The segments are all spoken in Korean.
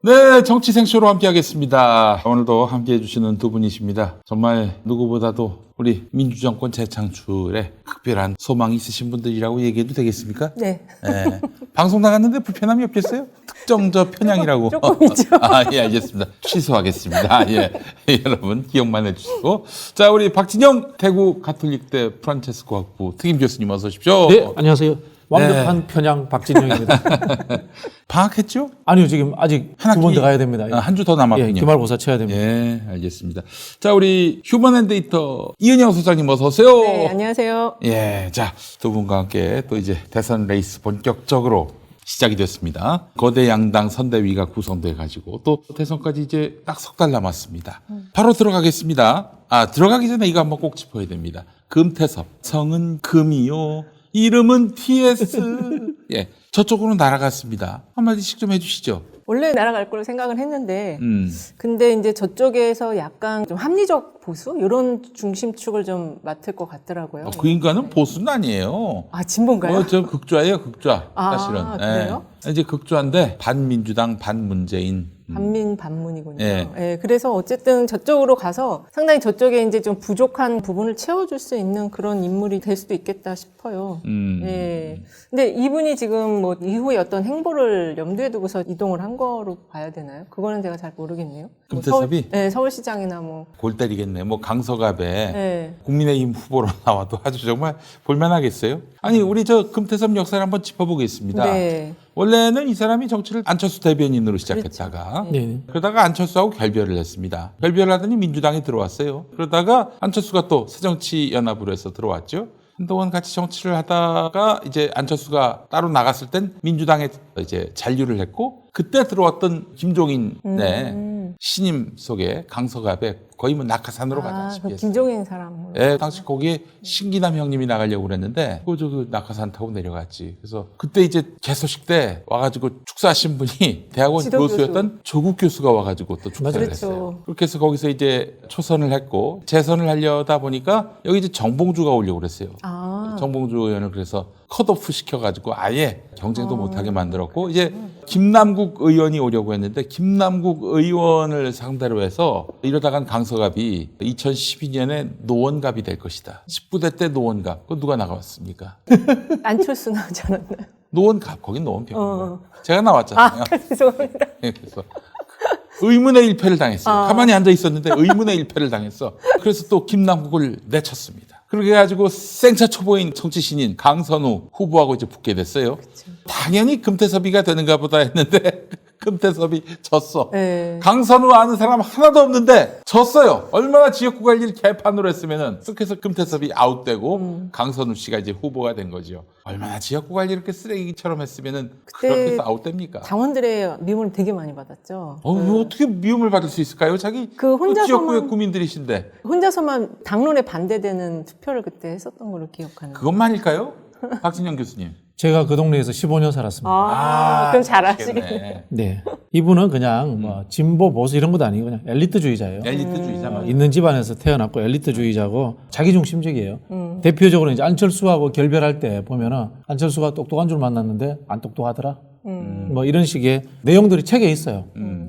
네, 정치생쇼로 함께하겠습니다. 오늘도 함께해 주시는 두 분이십니다. 정말 누구보다도 우리 민주정권 재창출에 특별한 소망이 있으신 분들이라고 얘기해도 되겠습니까? 네. 네. 방송 나갔는데 불편함이 없겠어요? 특정 편향이라고. 조금 있죠. 예, 알겠습니다. 취소하겠습니다. 예. 여러분 기억만 해주시고. 자, 우리 박진영 대구 가톨릭대 프란체스코 학부 특임 교수님 어서 오십시오. 네, 안녕하세요. 완벽한 편향 박진영입니다. 방학했죠? 아니요, 지금 아직 두 번 더 가야 됩니다. 한 주 더 남았군요. 예, 기말고사 쳐야 됩니다. 예, 알겠습니다. 자, 우리 휴먼앤데이터 이은영 소장님 어서 오세요. 네, 안녕하세요. 예, 자, 두 분과 함께 또 이제 대선 레이스 본격적으로 시작이 됐습니다. 거대 양당 선대위가 구성돼 가지고 또 대선까지 이제 딱 석 달 남았습니다. 바로 들어가겠습니다. 들어가기 전에 이거 한번 꼭 짚어야 됩니다. 금태섭, 성은 금이요. 이름은 TS. 예, 저쪽으로 날아갔습니다. 한마디씩 좀 해주시죠. 원래 날아갈 걸로 생각을 했는데, 근데 이제 저쪽에서 약간 좀 합리적 보수? 이런 중심축을 좀 맡을 것 같더라고요. 그 인간은 보수는 아니에요. 진본가요? 저 극좌예요, 극좌. 사실은. 그래요? 이제 극좌인데 반민주당, 반문재인. 반민 반문이군요. 예. 예, 그래서 어쨌든 저쪽으로 가서 상당히 저쪽에 이제 좀 부족한 부분을 채워줄 수 있는 그런 인물이 될 수도 있겠다 싶어요. 예. 근데 이분이 지금 뭐 이후에 어떤 행보를 염두에 두고서 이동을 한 거로 봐야 되나요? 그거는 제가 잘 모르겠네요. 금태섭이? 네, 서울시장이나 뭐. 골 때리겠네. 뭐 강서갑에 네. 국민의힘 후보로 나와도 아주 정말 볼만하겠어요. 아니, 우리 저 금태섭 역사를 한번 짚어보겠습니다. 네. 원래는 이 사람이 정치를 안철수 대변인으로 시작했다가 네. 그러다가 안철수하고 결별을 했습니다. 결별을 하더니 민주당에 들어왔어요. 그러다가 안철수가 또 새정치연합으로 해서 들어왔죠. 한동안 같이 정치를 하다가 이제 안철수가 따로 나갔을 땐 민주당에 이제 잔류를 했고 그때 들어왔던 김종인의 신임 속에 강서갑에 거의 뭐 낙하산으로 가다시피 그 했어요. 김종인 사람. 예, 당시 거기에 신기남 형님이 나가려고 그랬는데 그 낙하산 타고 내려갔지. 그래서 그때 이제 개소식 때 와가지고 축사하신 분이 대학원 교수였던 조국 교수가 와가지고 또 축사를 그렇죠. 했어요. 그렇게 해서 거기서 이제 초선을 했고 재선을 하려다 보니까 여기 이제 정봉주가 오려고 그랬어요. 정봉주 의원을 그래서 컷오프 시켜가지고 아예 경쟁도 못하게 만들었고 이제 김남국 의원이 오려고 했는데 김남국 의원을 상대로 해서 이러다간 강서갑이 2012년에 노원갑이 될 것이다. 19대 때 노원갑. 그거 누가 나가봤습니까? 안철수 나오지 않았나요? 노원갑. 거긴 노원병. 제가 나왔잖아요. 죄송합니다. 그래서 의문의 일패를 당했어요. 가만히 앉아 있었는데 의문의 일패를 당했어. 그래서 또 김남국을 내쳤습니다. 그렇게 해가지고 생차 초보인 정치 신인 강선우 후보하고 이제 붙게 됐어요. 그쵸. 당연히 금태섭이가 되는가 보다 했는데 금태섭이 졌어. 네. 강선우 아는 사람 하나도 없는데 졌어요. 얼마나 지역구 관리를 개판으로 했으면은 그래서 금태섭이 아웃되고 강선우 씨가 이제 후보가 된 거죠. 얼마나 지역구 관리를 이렇게 쓰레기처럼 했으면은 그렇게 해서 아웃됩니까? 당원들의 미움을 되게 많이 받았죠. 어떻게 미움을 받을 수 있을까요? 자기 그 지역구의 구민들이신데. 혼자서만 당론에 반대되는 투표를 그때 했었던 걸로 기억하는데. 그것만일까요? 박진영 교수님. 제가 그 동네에서 15년 살았습니다. 그럼 잘 아시겠네. 네. 이분은 그냥 뭐 진보 보수 이런 것도 아니고 그냥 엘리트주의자예요. 엘리트주의자. 있는 집안에서 태어났고 엘리트주의자고 자기중심적이에요. 대표적으로 이제 안철수하고 결별할 때 보면은 안철수가 똑똑한 줄 만났는데 안 똑똑하더라. 뭐 이런 식의 내용들이 책에 있어요.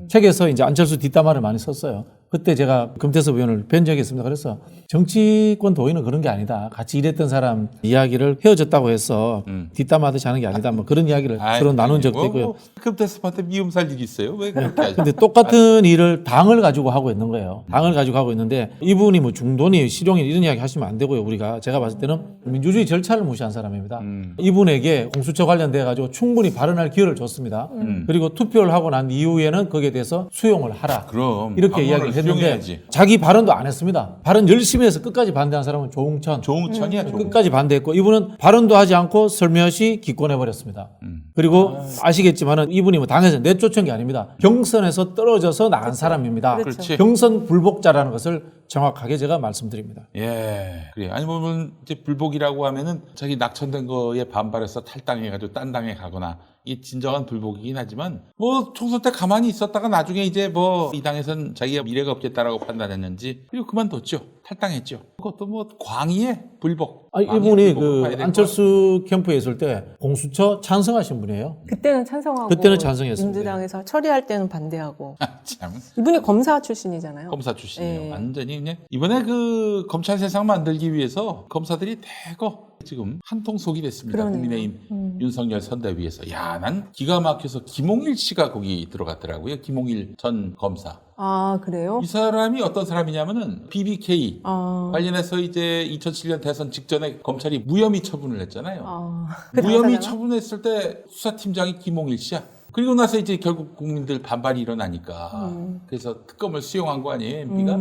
책에서 이제 안철수 뒷담화를 많이 썼어요. 그때 제가 금태섭 의원을 뵌 적이 있습니다. 그래서 정치권 도의는 그런 게 아니다. 같이 일했던 사람 이야기를 헤어졌다고 해서 뒷담화하듯이 하는 게 아니다. 뭐 그런 이야기를 서로 나눈 적도 있고요. 금태섭한테 미움 살 일이 있어요? 왜 그렇게 하죠? 근데 똑같은 일을 당을 가지고 하고 있는 거예요. 당을 가지고 하고 있는데 이분이 뭐 중도니 실용이 이런 이야기 하시면 안 되고요. 우리가 제가 봤을 때는 민주주의 절차를 무시한 사람입니다. 이분에게 공수처 관련돼 가지고 충분히 발언할 기회를 줬습니다. 그리고 투표를 하고 난 이후에는 거기에 대해서 수용을 하라. 그럼 이렇게 이야기를 했는데 수용해야지. 자기 발언도 안 했습니다. 발언 열심히 해서 끝까지 반대한 사람은 조응천. 조응천이야. 끝까지 반대했고 이분은 발언도 하지 않고 설명없이 기권해 버렸습니다. 그리고 아시겠지만은 이분이 뭐 당에서 내쫓은 게 아닙니다. 경선에서 떨어져서 나간 사람입니다. 그렇지. 경선 불복자라는 것을 정확하게 제가 말씀드립니다. 예. 그래. 아니, 보면 이제 불복이라고 하면은 자기 낙천된 거에 반발해서 탈당해가지고 딴 당에 가거나 이게 진정한 불복이긴 하지만 뭐 총선 때 가만히 있었다가 나중에 이제 뭐 이 당에선 자기가 미래가 없겠다라고 판단했는지 그리고 그만뒀죠. 탈당했죠. 그것도 뭐 광의의 불복. 아니, 광의의 이분이 불복을 봐야 그 될것 안철수 캠프에 있을 때 공수처 찬성하신 분이에요. 그때는 찬성하고 그때는 찬성했습니다. 민주당에서 처리할 때는 반대하고. 같아요. 참 이분이 검사 출신이잖아요. 검사 출신이에요. 네. 완전히 그냥 이번에 그 검찰 세상 만들기 위해서 검사들이 대거 지금 한통 속이 됐습니다. 그러네요. 국민의힘 윤석열 선대위에서. 야, 난 기가 막혀서 김홍일 씨가 거기 들어갔더라고요. 김홍일 전 검사. 아, 그래요? 이 사람이 어떤 사람이냐면은 BBK 아, 관련해서 이제 2007년 대선 직전에 검찰이 무혐의 처분을 했잖아요. 그 무혐의 당사자가? 처분했을 때 수사팀장이 김홍일 씨야. 그리고 나서 이제 결국 국민들 반발이 일어나니까 그래서 특검을 수용한 거 아니에요, MB가?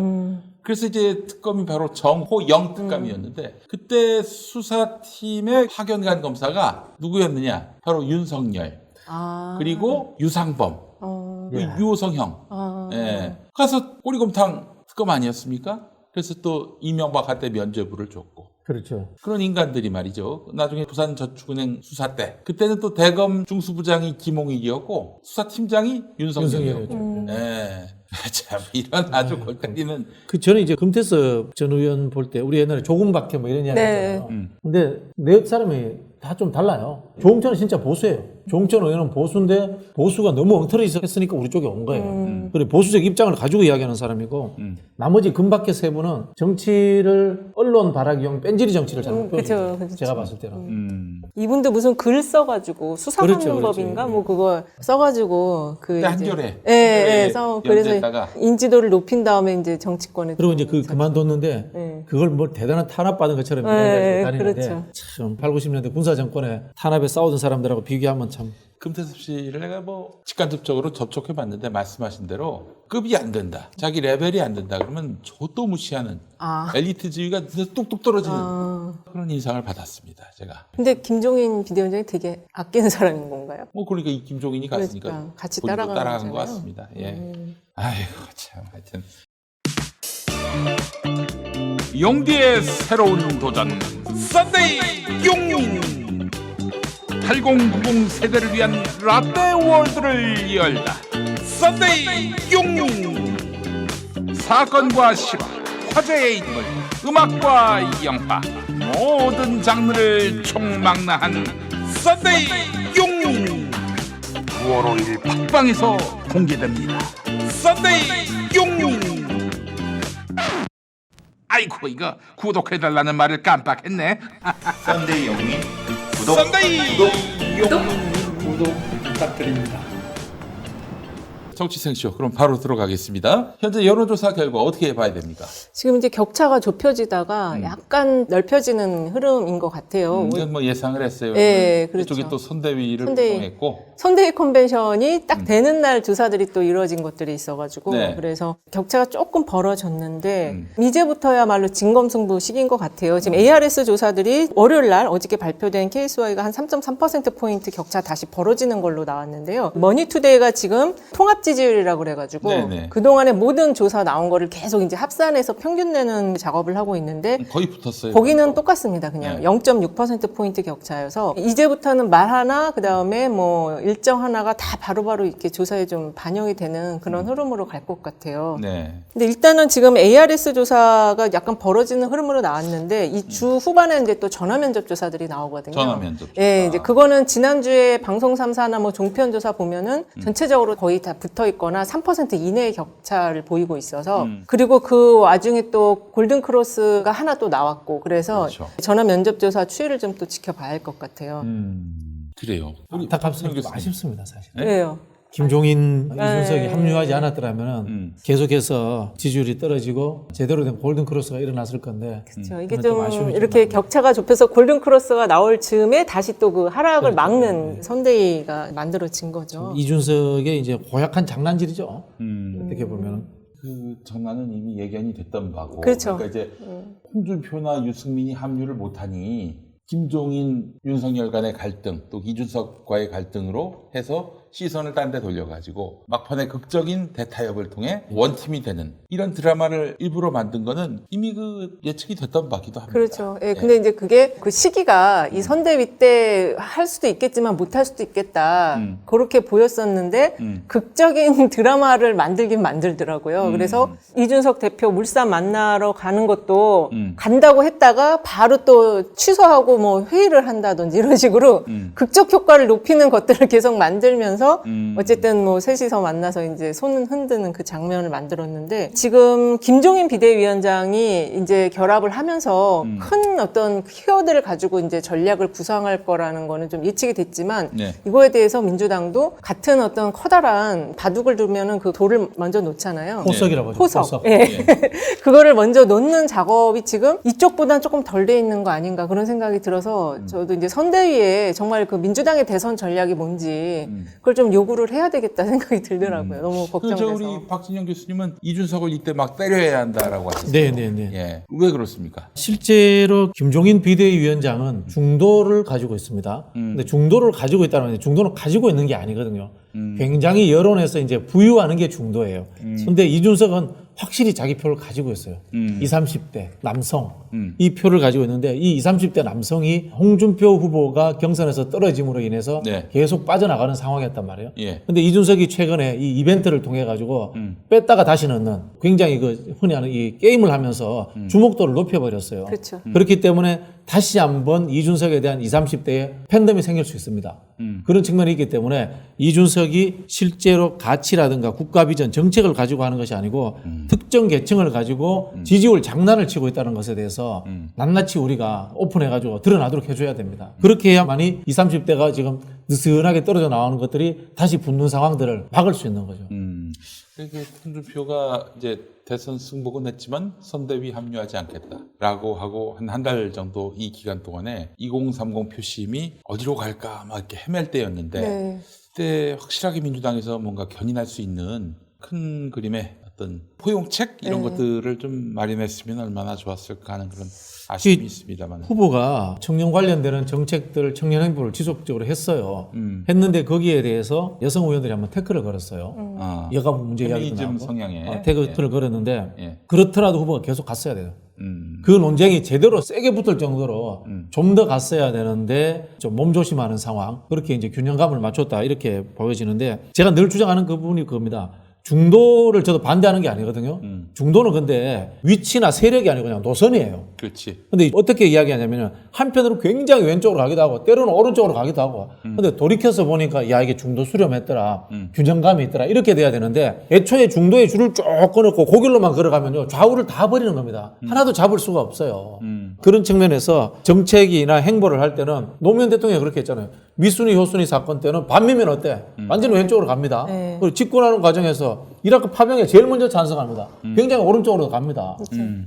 그래서 이제 특검이 바로 정호영 특감이었는데 그때 수사팀의 파견간 검사가 누구였느냐? 바로 윤석열 아, 그리고 유상범, 예. 유호성형. 아, 예. 가서 꼬리곰탕 특검 아니었습니까? 그래서 또 이명박 한테 면죄부를 줬고. 그렇죠. 그런 인간들이 말이죠. 나중에 부산저축은행 수사 때 그때는 또 대검 중수부장이 김홍일이었고 수사팀장이 윤석열이었고. 윤석열이었죠. 예. 참 이런 아주 골 때리는. 그 저는 이제 금태섭 전 의원 볼 때 우리 옛날에 조금박혀 뭐 이런 이야기 네. 했잖아요. 근데 네 사람이 다 좀 달라요. 조홍천은 진짜 보수예요. 조홍천 의원은 보수인데 보수가 너무 엉터리 했으니까 우리 쪽에 온 거예요. 그리고 보수적 입장을 가지고 이야기하는 사람이고 나머지 금박혀 세 분은 정치를 언론 발악용 뺀질이 정치를 잘못 보여요. 그쵸. 제가 봤을 때는. 이분도 무슨 글 써가지고 수사방법인가 그렇죠. 뭐 그거 써가지고 그 그때 이제- 한겨레. 예, 그래서 연재했다가. 인지도를 높인 다음에 이제 정치권에 그리고 이제 그 그만뒀는데 네. 그걸 뭐 대단한 탄압받은 것처럼 네, 다니는데 그렇죠. 참 8, 90년대 군사 정권에 탄압에 싸우던 사람들하고 비교하면 참 금태섭 씨를 내가 뭐 직간접적으로 접촉해 봤는데 말씀하신 대로 급이 안 된다. 자기 레벨이 안 된다. 그러면 저도 무시하는 아. 엘리트주의가 진짜 뚝뚝 떨어지는 아. 그런 인상을 받았습니다. 제가. 근데 김종인 비대위원장이 되게 아끼는 사람인 건가요? 뭐 그러니까 이 김종인이 갔으니까 그러니까 같이 본인도 따라가는 따라간 것 거잖아요. 같습니다. 예. 아이고 참 하여튼 용디의 새로운 도전 썬데이 용인 8090 세대를 위한 라떼 월드를 열다 썬데이 용인 사건과 실화 화제의 인물 음악과 영화 모든 장르를 총망라한 썬데이 용인 9월 5일 팟빵에서 공개됩니다. 썬데이 용인 아이고 이거 구독해달라는 말을 깜빡했네. 썬데이 영민 구독 썬데이 구독 부탁드립니다. 정치생쇼 그럼 바로 들어가겠습니다. 현재 여론조사 결과 어떻게 봐야 됩니까? 지금 이제 격차가 좁혀지다가 약간 넓혀지는 흐름인 것 같아요. 이건 뭐 예상을 했어요. 예, 그렇죠. 이쪽이 또 선대위를 선대위. 구성했고 선대위 컨벤션이 딱 되는 날 조사들이 또 이루어진 것들이 있어가지고 네. 그래서 격차가 조금 벌어졌는데 이제부터야말로 진검승부 시기인 것 같아요. 지금 ARS 조사들이 월요일 날 어저께 발표된 KSY가 한 3.3%포인트 격차 다시 벌어지는 걸로 나왔는데요. 머니투데이가 지금 통합 지지율이라고 그래가지고 네네. 그동안에 모든 조사 나온 거를 계속 이제 합산해서 평균 내는 작업을 하고 있는데 거의 붙었어요. 거기는 똑같습니다. 그냥 네. 0.6%포인트 격차여서 이제부터는 말 하나, 그 다음에 뭐 일정 하나가 다 바로바로 이렇게 조사에 좀 반영이 되는 그런 흐름으로 갈 것 같아요. 네. 근데 일단은 지금 ARS 조사가 약간 벌어지는 흐름으로 나왔는데 이 주 후반에 이제 또 전화 면접 조사들이 나오거든요. 전화 면접 조사. 예, 이제 그거는 지난주에 방송 3사나 뭐 종편 조사 보면은 전체적으로 거의 다 붙어 있거나 3% 이내의 격차를 보이고 있어서 그리고 그 와중에 또 골든 크로스가 하나 또 나왔고 그래서 그렇죠. 전화 면접 조사 추이를 좀 또 지켜봐야 할 것 같아요. 그래요. 안타깝습니다. 교수님. 아쉽습니다, 사실. 왜요? 김종인, 네. 이준석이 합류하지 않았더라면 계속해서 지지율이 떨어지고 제대로 된 골든 크로스가 일어났을 건데 그렇죠. 이게 그건 좀 아쉬움이 좀 이렇게 남아요. 격차가 좁혀서 골든 크로스가 나올 즈음에 다시 또 그 하락을 막는 선대위가 만들어진 거죠. 이준석의 이제 고약한 장난질이죠. 어떻게 보면 그 전화는 이미 예견이 됐던 바고. 그렇죠. 그러니까 이제 홍준표나 유승민이 합류를 못하니 김종인, 윤석열 간의 갈등, 또 이준석과의 갈등으로 해서 시선을 딴 데 돌려가지고 막판에 극적인 대타협을 통해 원팀이 되는 이런 드라마를 일부러 만든 거는 이미 그 예측이 됐던 바기도 합니다. 그렇죠. 예, 근데 이제 그게 그 시기가 이 선대위 때 할 수도 있겠지만 못 할 수도 있겠다. 그렇게 보였었는데 극적인 드라마를 만들긴 만들더라고요. 그래서 이준석 대표 물산 만나러 가는 것도 간다고 했다가 바로 또 취소하고 뭐 회의를 한다든지 이런 식으로 극적 효과를 높이는 것들을 계속 만들면서 어쨌든 뭐 셋이서 만나서 이제 손 흔드는 그 장면을 만들었는데 지금 김종인 비대위원장이 이제 결합을 하면서 큰 어떤 키워드를 가지고 이제 전략을 구상할 거라는 거는 좀 예측이 됐지만 네. 이거에 대해서 민주당도 같은 어떤 커다란 바둑을 두면은 그 돌을 먼저 놓잖아요. 포석이라고 하죠. 포석. 예. 그거를 먼저 놓는 작업이 지금 이쪽보다는 조금 덜 돼 있는 거 아닌가 그런 생각이 들어서 저도 이제 선대위에 정말 그 민주당의 대선 전략이 뭔지 그걸 좀 요구를 해야 되겠다 생각이 들더라고요. 너무 걱정돼서. 우리 박진영 교수님은 이준석을 이때 막 때려야 한다라고 하셨어요. 네네네. 예. 왜 그렇습니까? 실제로 김종인 비대위원장은 중도를 가지고 있습니다. 근데 중도를 가지고 있다는 건 중도는 가지고 있는 게 아니거든요. 굉장히 여론에서 이제 부유하는 게 중도예요. 근데 이준석은 확실히 자기 표를 가지고 있어요. 20, 30대 남성 이 표를 가지고 있는데 이 20, 30대 남성이 홍준표 후보가 경선에서 떨어짐으로 인해서 네. 계속 빠져나가는 상황이었단 말이에요. 예. 근데 이준석이 최근에 이 이벤트를 통해 가지고 뺐다가 다시 넣는 굉장히 그 흔히 하는 이 게임을 하면서 주목도를 높여버렸어요. 그렇죠. 그렇기 때문에 다시 한번 이준석에 대한 20, 30대의 팬덤이 생길 수 있습니다. 그런 측면이 있기 때문에 이준석이 실제로 가치라든가 국가 비전, 정책을 가지고 하는 것이 아니고 특정 계층을 가지고 지지율 장난을 치고 있다는 것에 대해서 낱낱이 우리가 오픈해가지고 드러나도록 해줘야 됩니다. 그렇게 해야만이 20, 30대가 지금 느슨하게 떨어져 나오는 것들이 다시 붙는 상황들을 막을 수 있는 거죠. 그러니까 홍준표가 이제 대선 승복은 했지만 선대위 합류하지 않겠다라고 하고 한 달 정도 이 기간 동안에 2030 표심이 어디로 갈까 막 이렇게 헤맬 때였는데 네. 그때 확실하게 민주당에서 뭔가 견인할 수 있는 큰 그림의 어떤 포용책 이런 네. 것들을 좀 마련했으면 얼마나 좋았을까 하는 그런 아쉬움이 있습니다만. 후보가 청년 관련되는 정책들, 청년 행보를 지속적으로 했어요. 했는데 거기에 대해서 여성 의원들이 한번 태클을 걸었어요. 아, 여가부 문제 이야기도 페미니즘 나오고 성향에 태클을 걸었는데 예. 그렇더라도 후보가 계속 갔어야 돼요. 그 논쟁이 제대로 세게 붙을 정도로 좀 더 갔어야 되는데 좀 몸조심하는 상황, 그렇게 이제 균형감을 맞췄다 이렇게 보여지는데 제가 늘 주장하는 그 부분이 그겁니다. 중도를 저도 반대하는 게 아니거든요. 중도는 근데 위치나 세력이 아니고 그냥 노선이에요. 그렇지. 근데 어떻게 이야기하냐면은 한편으로 굉장히 왼쪽으로 가기도 하고 때로는 오른쪽으로 가기도 하고 근데 돌이켜서 보니까 야 이게 중도 수렴했더라 균형감이 있더라 이렇게 돼야 되는데 애초에 중도에 줄을 쭉 끊었고 고길로만 걸어가면요 좌우를 다 버리는 겁니다. 하나도 잡을 수가 없어요. 그런 측면에서 정책이나 행보를 할 때는 노무현 대통령이 그렇게 했잖아요. 미순위 효순위 사건 때는 반미면 어때? 완전히 왼쪽으로 갑니다. 네. 그리고 집권하는 과정에서 이라크 파병에 제일 먼저 찬성합니다. 굉장히 오른쪽으로 갑니다.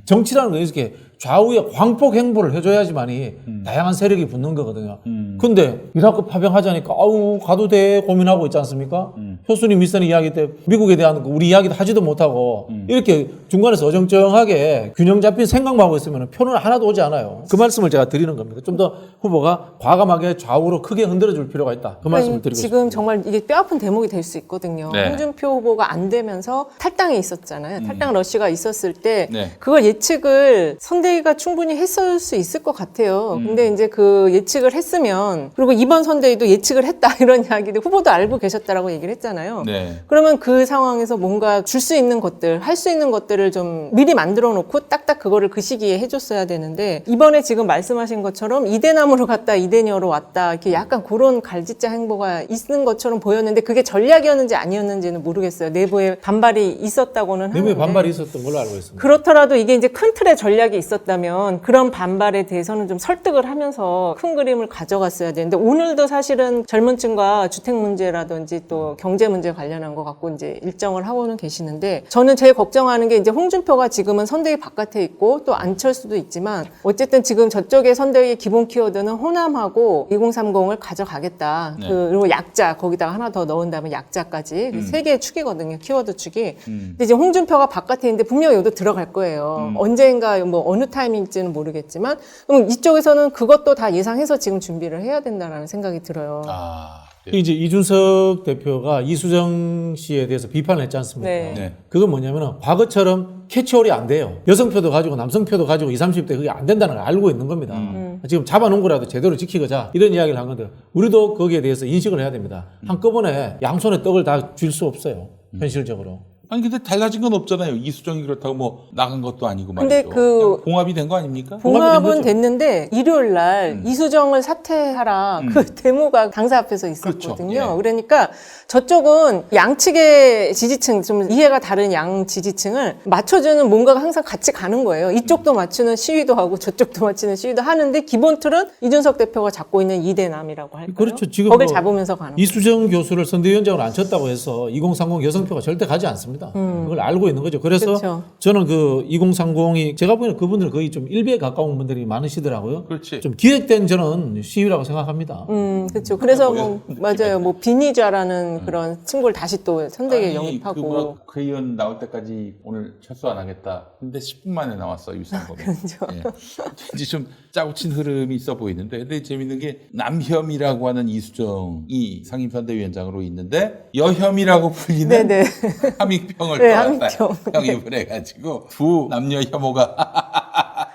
정치라는 건 이렇게 좌우에 광폭 행보를 해줘야지만이 다양한 세력이 붙는 거거든요. 근데 이라크 파병하자니까 아우 가도 돼 고민하고 있지 않습니까? 효순위 미선이 이야기 때 미국에 대한 우리 이야기도 하지도 못하고 이렇게 중간에서 어정쩡하게 균형 잡힌 생각만 하고 있으면 표는 하나도 오지 않아요. 그 말씀을 제가 드리는 겁니다. 좀 더 후보가 과감하게 좌우로 크게 흔들어줄 필요가 있다. 그 말씀을 드리고 지금 싶습니다. 정말 이게 뼈아픈 대목이 될 수 있거든요. 네. 홍준표 후보가 안 되면서 탈당에 있었잖아요. 탈당 러시가 있었을 때 네. 그걸 예측을 선대위가 충분히 했을 수 있을 것 같아요. 근데 이제 그 예측을 했으면 그리고 이번 선대위도 예측을 했다 이런 이야기들 후보도 알고 계셨다라고 얘기를 했잖아요. 네. 그러면 그 상황에서 뭔가 줄 수 있는 것들, 할 수 있는 것들을 좀 미리 만들어 놓고 딱딱 그거를 그 시기에 해줬어야 되는데 이번에 지금 말씀하신 것처럼 이대남으로 갔다 이대녀로 왔다 이렇게 약간 그런 갈짓자 행보가 있는 것처럼 보였는데 그게 전략이었는지 아니었는지는 모르겠어요. 내부에 반발이 있었다고는 내부에 하는데 반발이 있었던 걸로 알고 있습니다. 그렇더라도 이게 이제 큰 틀의 전략이 있었다면 그런 반발에 대해서는 좀 설득을 하면서 큰 그림을 가져갔어야 되는데 오늘도 사실은 젊은 층과 주택 문제라든지 또 경제 문제 관련한 거 갖고 이제 일정을 하고는 계시는데 저는 제일 걱정하는 게 이제 홍준표가 지금은 선대위 바깥에 있고 또 안철수도 있지만 어쨌든 지금 저쪽의 선대위의 기본 키워드는 호남하고 2030을 가져가겠다. 네. 그리고 약자 거기다가 하나 더 넣은 다음에 약자까지 세 개의 축이거든요. 키워드 축이. 근데 이제 홍준표가 바깥에 있는데 분명히 여기도 들어갈 거예요. 언젠가 뭐 어느 타이밍일지는 모르겠지만 그럼 이쪽에서는 그것도 다 예상해서 지금 준비를 해야 된다라는 생각이 들어요. 아, 이제 이준석 대표가 이수정 씨에 대해서 비판을 했지 않습니까? 네. 네. 그건 뭐냐면은 과거처럼 캐치홀이 안 돼요. 여성표도 가지고 남성표도 가지고 20, 30대 그게 안 된다는 걸 알고 있는 겁니다. 지금 잡아놓은 거라도 제대로 지키고자 이런 이야기를 한 건데 우리도 거기에 대해서 인식을 해야 됩니다. 한꺼번에 양손에 떡을 다 줄 수 없어요. 현실적으로. 아니 근데 달라진 건 없잖아요. 이수정이 그렇다고 뭐 나간 것도 아니고 말이죠. 근데 그냥 봉합이 된 거 아닙니까? 봉합은 됐는데 일요일 날 이수정을 사퇴하라 그 데모가 당사 앞에서 있었거든요. 그렇죠. 예. 그러니까 저쪽은 양측의 지지층 좀 이해가 다른 양 지지층을 맞춰주는 뭔가가 항상 같이 가는 거예요. 이쪽도 맞추는 시위도 하고 저쪽도 맞추는 시위도 하는데 기본 틀은 이준석 대표가 잡고 있는 이대남이라고 할까요? 그렇죠. 지금 거길 뭐 잡으면서 가는 거예요. 이수정 교수를 선대위원장으로 앉혔다고 해서 2030 여성표가 절대 가지 않습니다. 그걸 알고 있는 거죠. 그래서 그렇죠. 저는 그 2030이 제가 보기에는 그분들은 거의 좀 일비에 가까운 분들이 많으시더라고요. 그렇지. 좀 기획된 저는 시위라고 생각합니다. 그렇죠. 그래서 뭐 맞아요. 뭐 비니자라는 그런 친구를 다시 또 선대위에 아니, 영입하고. 그 의원 나올 때까지 오늘 철수 안 하겠다. 근데 10분 만에 나왔어 유상범이. 그렇죠. 예. 이제 좀 짜고 친 흐름이 있어 보이는데, 근데 재밌는 게 남혐이라고 하는 이수정이 상임선대위원장으로 있는데 여혐이라고 불리는 네네. 함익평을 네, 떠났다. 함익평. 영입을 해가지고 두 남녀 혐오가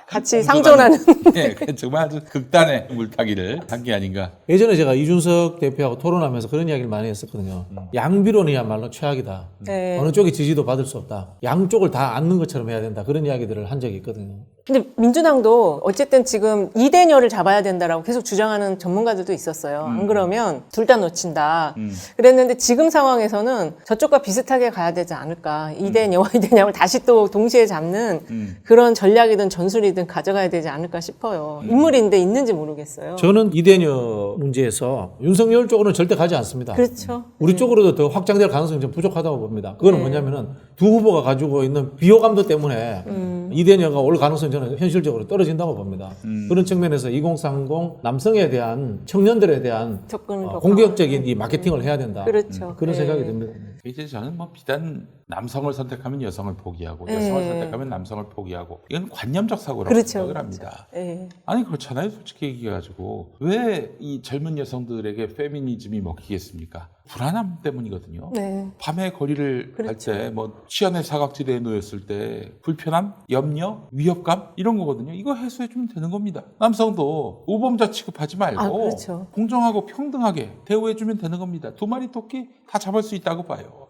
같이 상존하는. 예, 정말 아주 극단의 물타기를 한 게 아닌가. 예전에 제가 이준석 대표하고 토론하면서 그런 이야기를 많이 했었거든요. 양비론이야말로 최악이다. 네. 어느 쪽이 지지도 받을 수 없다. 양쪽을 다 앉는 것처럼 해야 된다. 그런 이야기들을 한 적이 있거든요. 근데 민주당도 어쨌든 지금 이대녀를 잡아야 된다라고 계속 주장하는 전문가들도 있었어요. 안 그러면 둘 다 놓친다. 그랬는데 지금 상황에서는 저쪽과 비슷하게 가야 되지 않을까. 이대녀와 이대녀를 다시 또 동시에 잡는 그런 전략이든 전술이든 가져가야 되지 않을까 싶어요. 인물인데 있는지 모르겠어요. 저는 이대녀 문제에서 윤석열 쪽으로는 절대 가지 않습니다. 그렇죠. 우리 쪽으로도 더 확장될 가능성이 좀 부족하다고 봅니다. 그거는 뭐냐면은 두 후보가 가지고 있는 비호감도 때문에 이대녀가 올 가능성이 저는 현실적으로 떨어진다고 봅니다. 그런 측면에서 2030 남성에 대한 청년들에 대한 접근을 더 공격적인 이 마케팅을 해야 된다. 그렇죠. 그런 네. 생각이 듭니다. 이제 저는 뭐 비단 남성을 선택하면 여성을 포기하고 네. 여성을 선택하면 남성을 포기하고 이건 관념적 사고라고 그렇죠. 생각을 합니다. 네. 아니 그렇잖아요. 솔직히 얘기해가지고 왜 이 젊은 여성들에게 페미니즘이 먹히겠습니까? 불안함 때문이거든요. 네. 밤에 거리를 그렇죠. 갈 때 뭐 치안의 사각지대에 놓였을 때 불편함, 염려, 위협감 이런 거거든요. 이거 해소해주면 되는 겁니다. 남성도 우범자 취급하지 말고 아, 그렇죠. 공정하고 평등하게 대우해주면 되는 겁니다. 두 마리 토끼 다 잡을 수 있다고 봐요.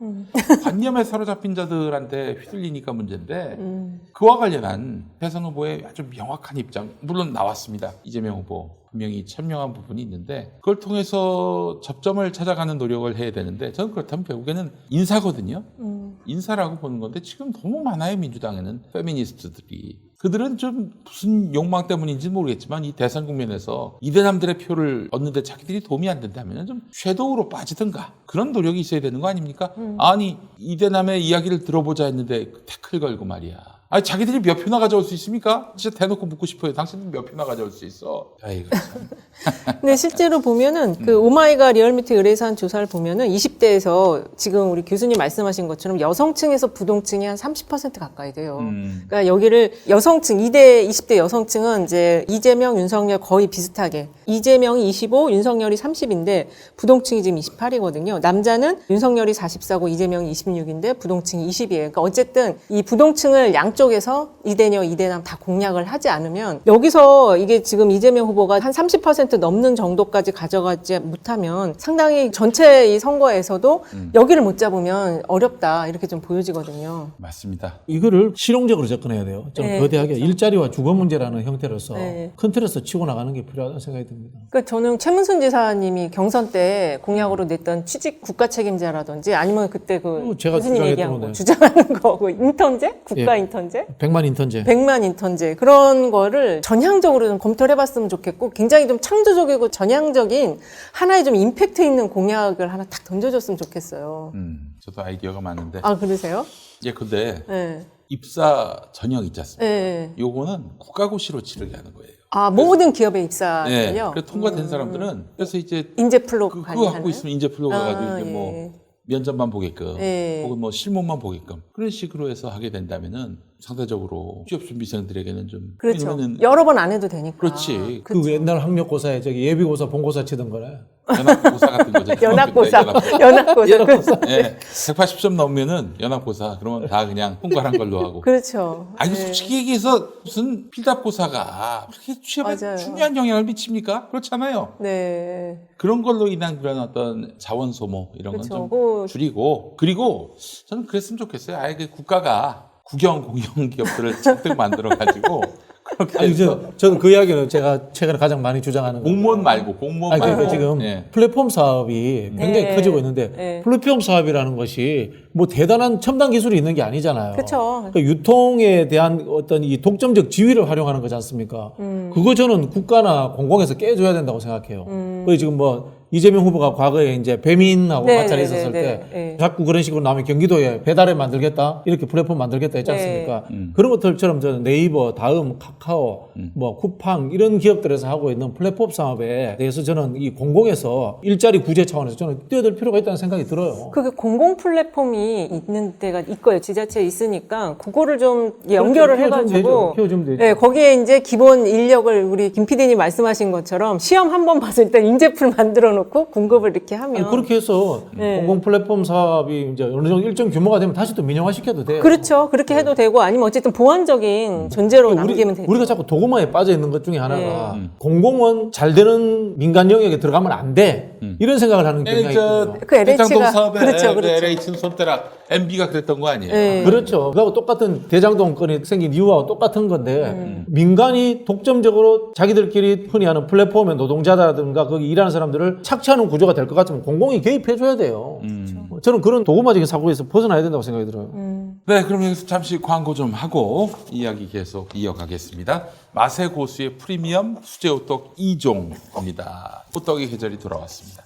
관념에 사로잡힌 자들한테 휘둘리니까 문제인데 그와 관련한 대선 후보의 아주 명확한 입장 물론 나왔습니다. 이재명 후보. 분명히 천명한 부분이 있는데 그걸 통해서 접점을 찾아가는 노력을 해야 되는데 저는 그렇다면 결국에는 인사거든요. 인사라고 보는 건데 지금 너무 많아요. 민주당에는 페미니스트들이. 그들은 좀 무슨 욕망 때문인지 모르겠지만 이 대선 국면에서 이대남들의 표를 얻는데 자기들이 도움이 안 된다면 좀 섀도우로 빠지든가 그런 노력이 있어야 되는 거 아닙니까? 아니 이대남의 이야기를 들어보자 했는데 태클 걸고 말이야. 아니 자기들이 몇 표나 가져올 수 있습니까? 진짜 대놓고 묻고 싶어요. 당신들 몇 표나 가져올 수 있어? 아이고 참. 근데 실제로 보면은 그 오마이갓 리얼미터 의뢰에서 한 조사를 보면은 20대에서 지금 우리 교수님 말씀하신 것처럼 여성층에서 부동층이 한 30% 가까이 돼요. 그러니까 여기를 여성층 20대 여성층은 이제 이재명, 윤석열 거의 비슷하게 이재명이 25, 윤석열이 30인데 부동층이 지금 28이거든요. 남자는 윤석열이 44고 이재명이 26인데 부동층이 20이에요. 그러니까 어쨌든 이 부동층을 양쪽에서 이대녀, 이대남 다 공략을 하지 않으면 여기서 이게 지금 이재명 후보가 한 30% 넘는 정도까지 가져가지 못하면 상당히 전체 이 선거에서도 여기를 못 잡으면 어렵다 이렇게 좀 보여지거든요. 맞습니다. 이거를 실용적으로 접근해야 돼요. 좀 네, 거대하게 일자리와 주거 문제라는 형태로서 네. 큰 틀에서 치고 나가는 게 필요하다는 생각이 듭니다. 그러니까 저는 최문순 지사님이 경선 때 공약으로 냈던 취직 국가 책임자라든지 아니면 그때 그 제가 교수님 얘기한 주장했던 거 거네. 주장하는 거, 그 인턴제? 국가 예. 인턴제? 100만 인턴제. 100만 인턴제 그런 거를 전향적으로 좀 검토를 해봤으면 좋겠고 굉장히 좀 창조적이고 전향적인 하나의 좀 임팩트 있는 공약을 하나 딱 던져줬으면 좋겠어요. 저도 아이디어가 많은데. 아 그러세요? 예, 근데 네. 입사 전형 있지 않습니까? 네. 요거는 국가고시로 치르게 하는 거예요. 아 모든 기업에 네. 입사를요? 그래서 통과된 사람들은 그래서 이제 인재플로 그거 관리하는? 갖고 있으면 인재플로 가가지고 이제 뭐 예. 면접만 보게끔 예. 혹은 뭐 실무만 보게끔 그런 식으로 해서 하게 된다면은 상대적으로 취업 준비생들에게는 좀 그렇죠. 왜냐면은 여러 번 안 해도 되니까. 그렇지. 그 옛날 학력고사에 저기 예비고사, 본고사 치던 거래. 연합고사 같은 거죠. 연합고사. 연합고사. 예, 180점 넘으면은 연합고사. 그러면 다 그냥 통과한 걸로 하고. 그렇죠. 아니 솔직히 얘기해서 무슨 필답고사가 그렇게 취업에 맞아요. 중요한 영향을 미칩니까? 그렇잖아요. 네. 그런 걸로 인한 그런 어떤 자원 소모 이런 건 그렇죠. 좀 줄이고 그리고 저는 그랬으면 좋겠어요. 아예 그 국가가 국영 공영 기업들을 잔뜩 만들어 가지고 그렇게 아니 해서 저는 그 이야기는 제가 최근에 가장 많이 주장하는 거예요. 공무원 말고 공무원 아니 말고 그러니까 지금 예. 플랫폼 사업이 굉장히 네. 커지고 있는데 네. 플랫폼 사업이라는 것이 뭐 대단한 첨단 기술이 있는 게 아니잖아요. 그쵸. 그러니까 유통에 대한 어떤 이 독점적 지위를 활용하는 거지 않습니까? 그거 저는 국가나 공공에서 깨줘야 된다고 생각해요. 그래서 지금 뭐 이재명 후보가 과거에 이제 배민하고 네, 마찰이 네, 있었을 네, 때 네. 자꾸 그런 식으로 나오면 경기도에 배달앱 만들겠다 이렇게 플랫폼 만들겠다 했지 네. 않습니까? 그런 것들처럼 저는 네이버, 다음, 카카오, 뭐 쿠팡 이런 기업들에서 하고 있는 플랫폼 사업에 대해서 저는 이 공공에서 일자리 구제 차원에서 저는 뛰어들 필요가 있다는 생각이 들어요. 그게 공공 플랫폼이 있는 데가 있고요. 지자체에 있으니까 그거를 좀 연결을 키워주면 해가지고 되죠. 키워주면 되죠. 네, 거기에 이제 기본 인력을 우리 김 PD님 말씀하신 것처럼 시험 한 번 봤을 때 인재풀 만들어 놓고 공급을 이렇게 하면 아니, 그렇게 해서 네. 공공 플랫폼 사업이 이제 어느 정도 일정 규모가 되면 다시 또 민영화시켜도 돼요. 그렇죠. 그렇게 해도 되고 아니면 어쨌든 보완적인 존재로 남기면 되죠. 우리가 자꾸 도구마에 빠져 있는 것 중에 하나가 공공은 잘 되는 민간 영역에 들어가면 안 돼. 이런 생각을 하는 경향이 있거든요. 그 LH 가- 대장동 사업에 그렇죠, 그렇죠. LH는 손대락 MB가 그랬던 거 아니에요? 네. 그렇죠. 그하고 똑같은 대장동 건이 생긴 이유하고 똑같은 건데 민간이 독점적으로 자기들끼리 흔히 하는 플랫폼의 노동자라든가 거기 일하는 사람들을 착취하는 구조가 될 것 같으면 공공이 개입해줘야 돼요. 저는 그런 도구마적인 사고에서 벗어나야 된다고 생각이 들어요. 네, 그럼 여기서 잠시 광고 좀 하고 이야기 계속 이어가겠습니다. 맛의 고수의 프리미엄 수제 호떡 2종입니다. 호떡의 계절이 돌아왔습니다.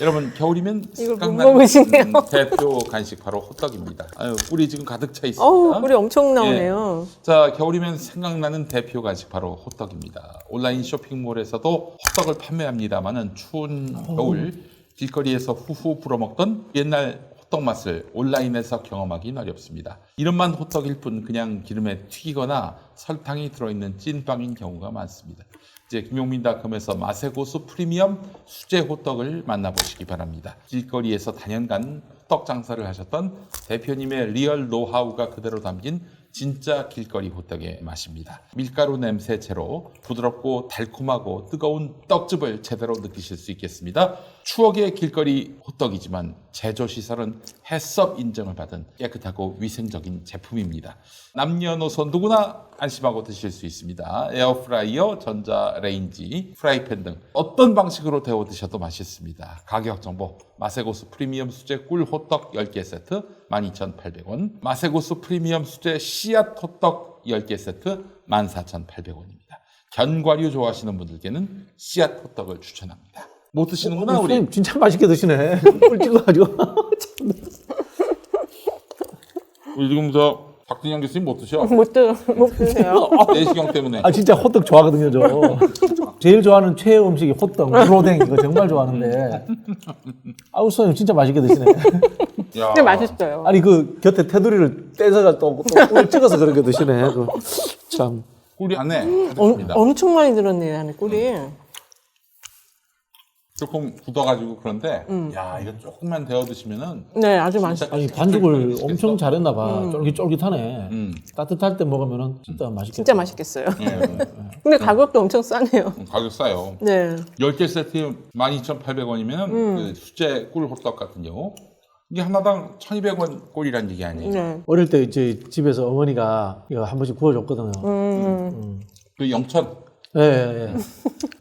여러분 겨울이면 이걸 못 생각나는 먹으시네요. 대표 간식 바로 호떡입니다. 아유, 꿀이 지금 가득 차 있습니다. 어우, 꿀이 엄청 나오네요. 자, 겨울이면 생각나는 대표 간식 바로 호떡입니다. 온라인 쇼핑몰에서도 호떡을 판매합니다만은 추운 겨울 길거리에서 후후 불어먹던 옛날 호떡 맛을 온라인에서 경험하기는 어렵습니다. 이름만 호떡일 뿐 그냥 기름에 튀기거나 설탕이 들어있는 찐빵인 경우가 많습니다. 이제 김용민닷컴에서 맛의 고수 프리미엄 수제 호떡을 만나보시기 바랍니다. 길거리에서 단연간 호떡 장사를 하셨던 대표님의 리얼 노하우가 그대로 담긴 진짜 길거리 호떡의 맛입니다. 밀가루 냄새 제로 부드럽고 달콤하고 뜨거운 떡즙을 제대로 느끼실 수 있겠습니다. 추억의 길거리 호떡이지만 제조시설은 해썹 인정을 받은 깨끗하고 위생적인 제품입니다. 남녀노소 누구나 안심하고 드실 수 있습니다. 에어프라이어, 전자레인지, 프라이팬 등 어떤 방식으로 데워 드셔도 맛있습니다. 가격 정보 맛의 고수 프리미엄 수제 꿀 호떡 10개 세트 12,800원, 맛의 고수 프리미엄 수제 씨앗 호떡 10개 세트 14,800원입니다. 견과류 좋아하시는 분들께는 씨앗 호떡을 추천합니다. 못 드시는구나 우리. 선생님 진짜 맛있게 드시네. 꿀 찍어가지고. 우리 지금 저 박진영 교수님 못 드셔. 못 드세요. 내시경 때문에. 아 진짜 호떡 좋아하거든요 저. 제일 좋아하는 최애 음식이 호떡, 무로댕 이거 정말 좋아하는데. 아우 선생님 진짜 맛있게 드시네. 야. 진짜 맛있어요. 아니 그 곁에 테두리를 떼서 또꿀 찍어서 그렇게 드시네. 그, 참. 꿀이 안에 가득합니다. 엄청 많이 들었네요, 안에 꿀이. 조금 굳어가지고 그런데 야 이거 조금만 데워 드시면은 네, 아주 맛있어요. 아니 반죽을 엄청 잘했나 봐. 쫄깃쫄깃하네. 따뜻할 때 먹으면은 진짜 맛있겠다. 진짜 맛있겠어요. 예, 근데 가격도 엄청 싸네요. 가격 싸요. 네. 10개 세트 12,800원이면 그 수제 꿀 호떡 같은 경우 이게 하나당 1,200원 꼴이란 얘기 아니에요. 네. 어릴 때 이제 집에서 어머니가 이거 한 번씩 구워줬거든요. 그 영천. 예, 예.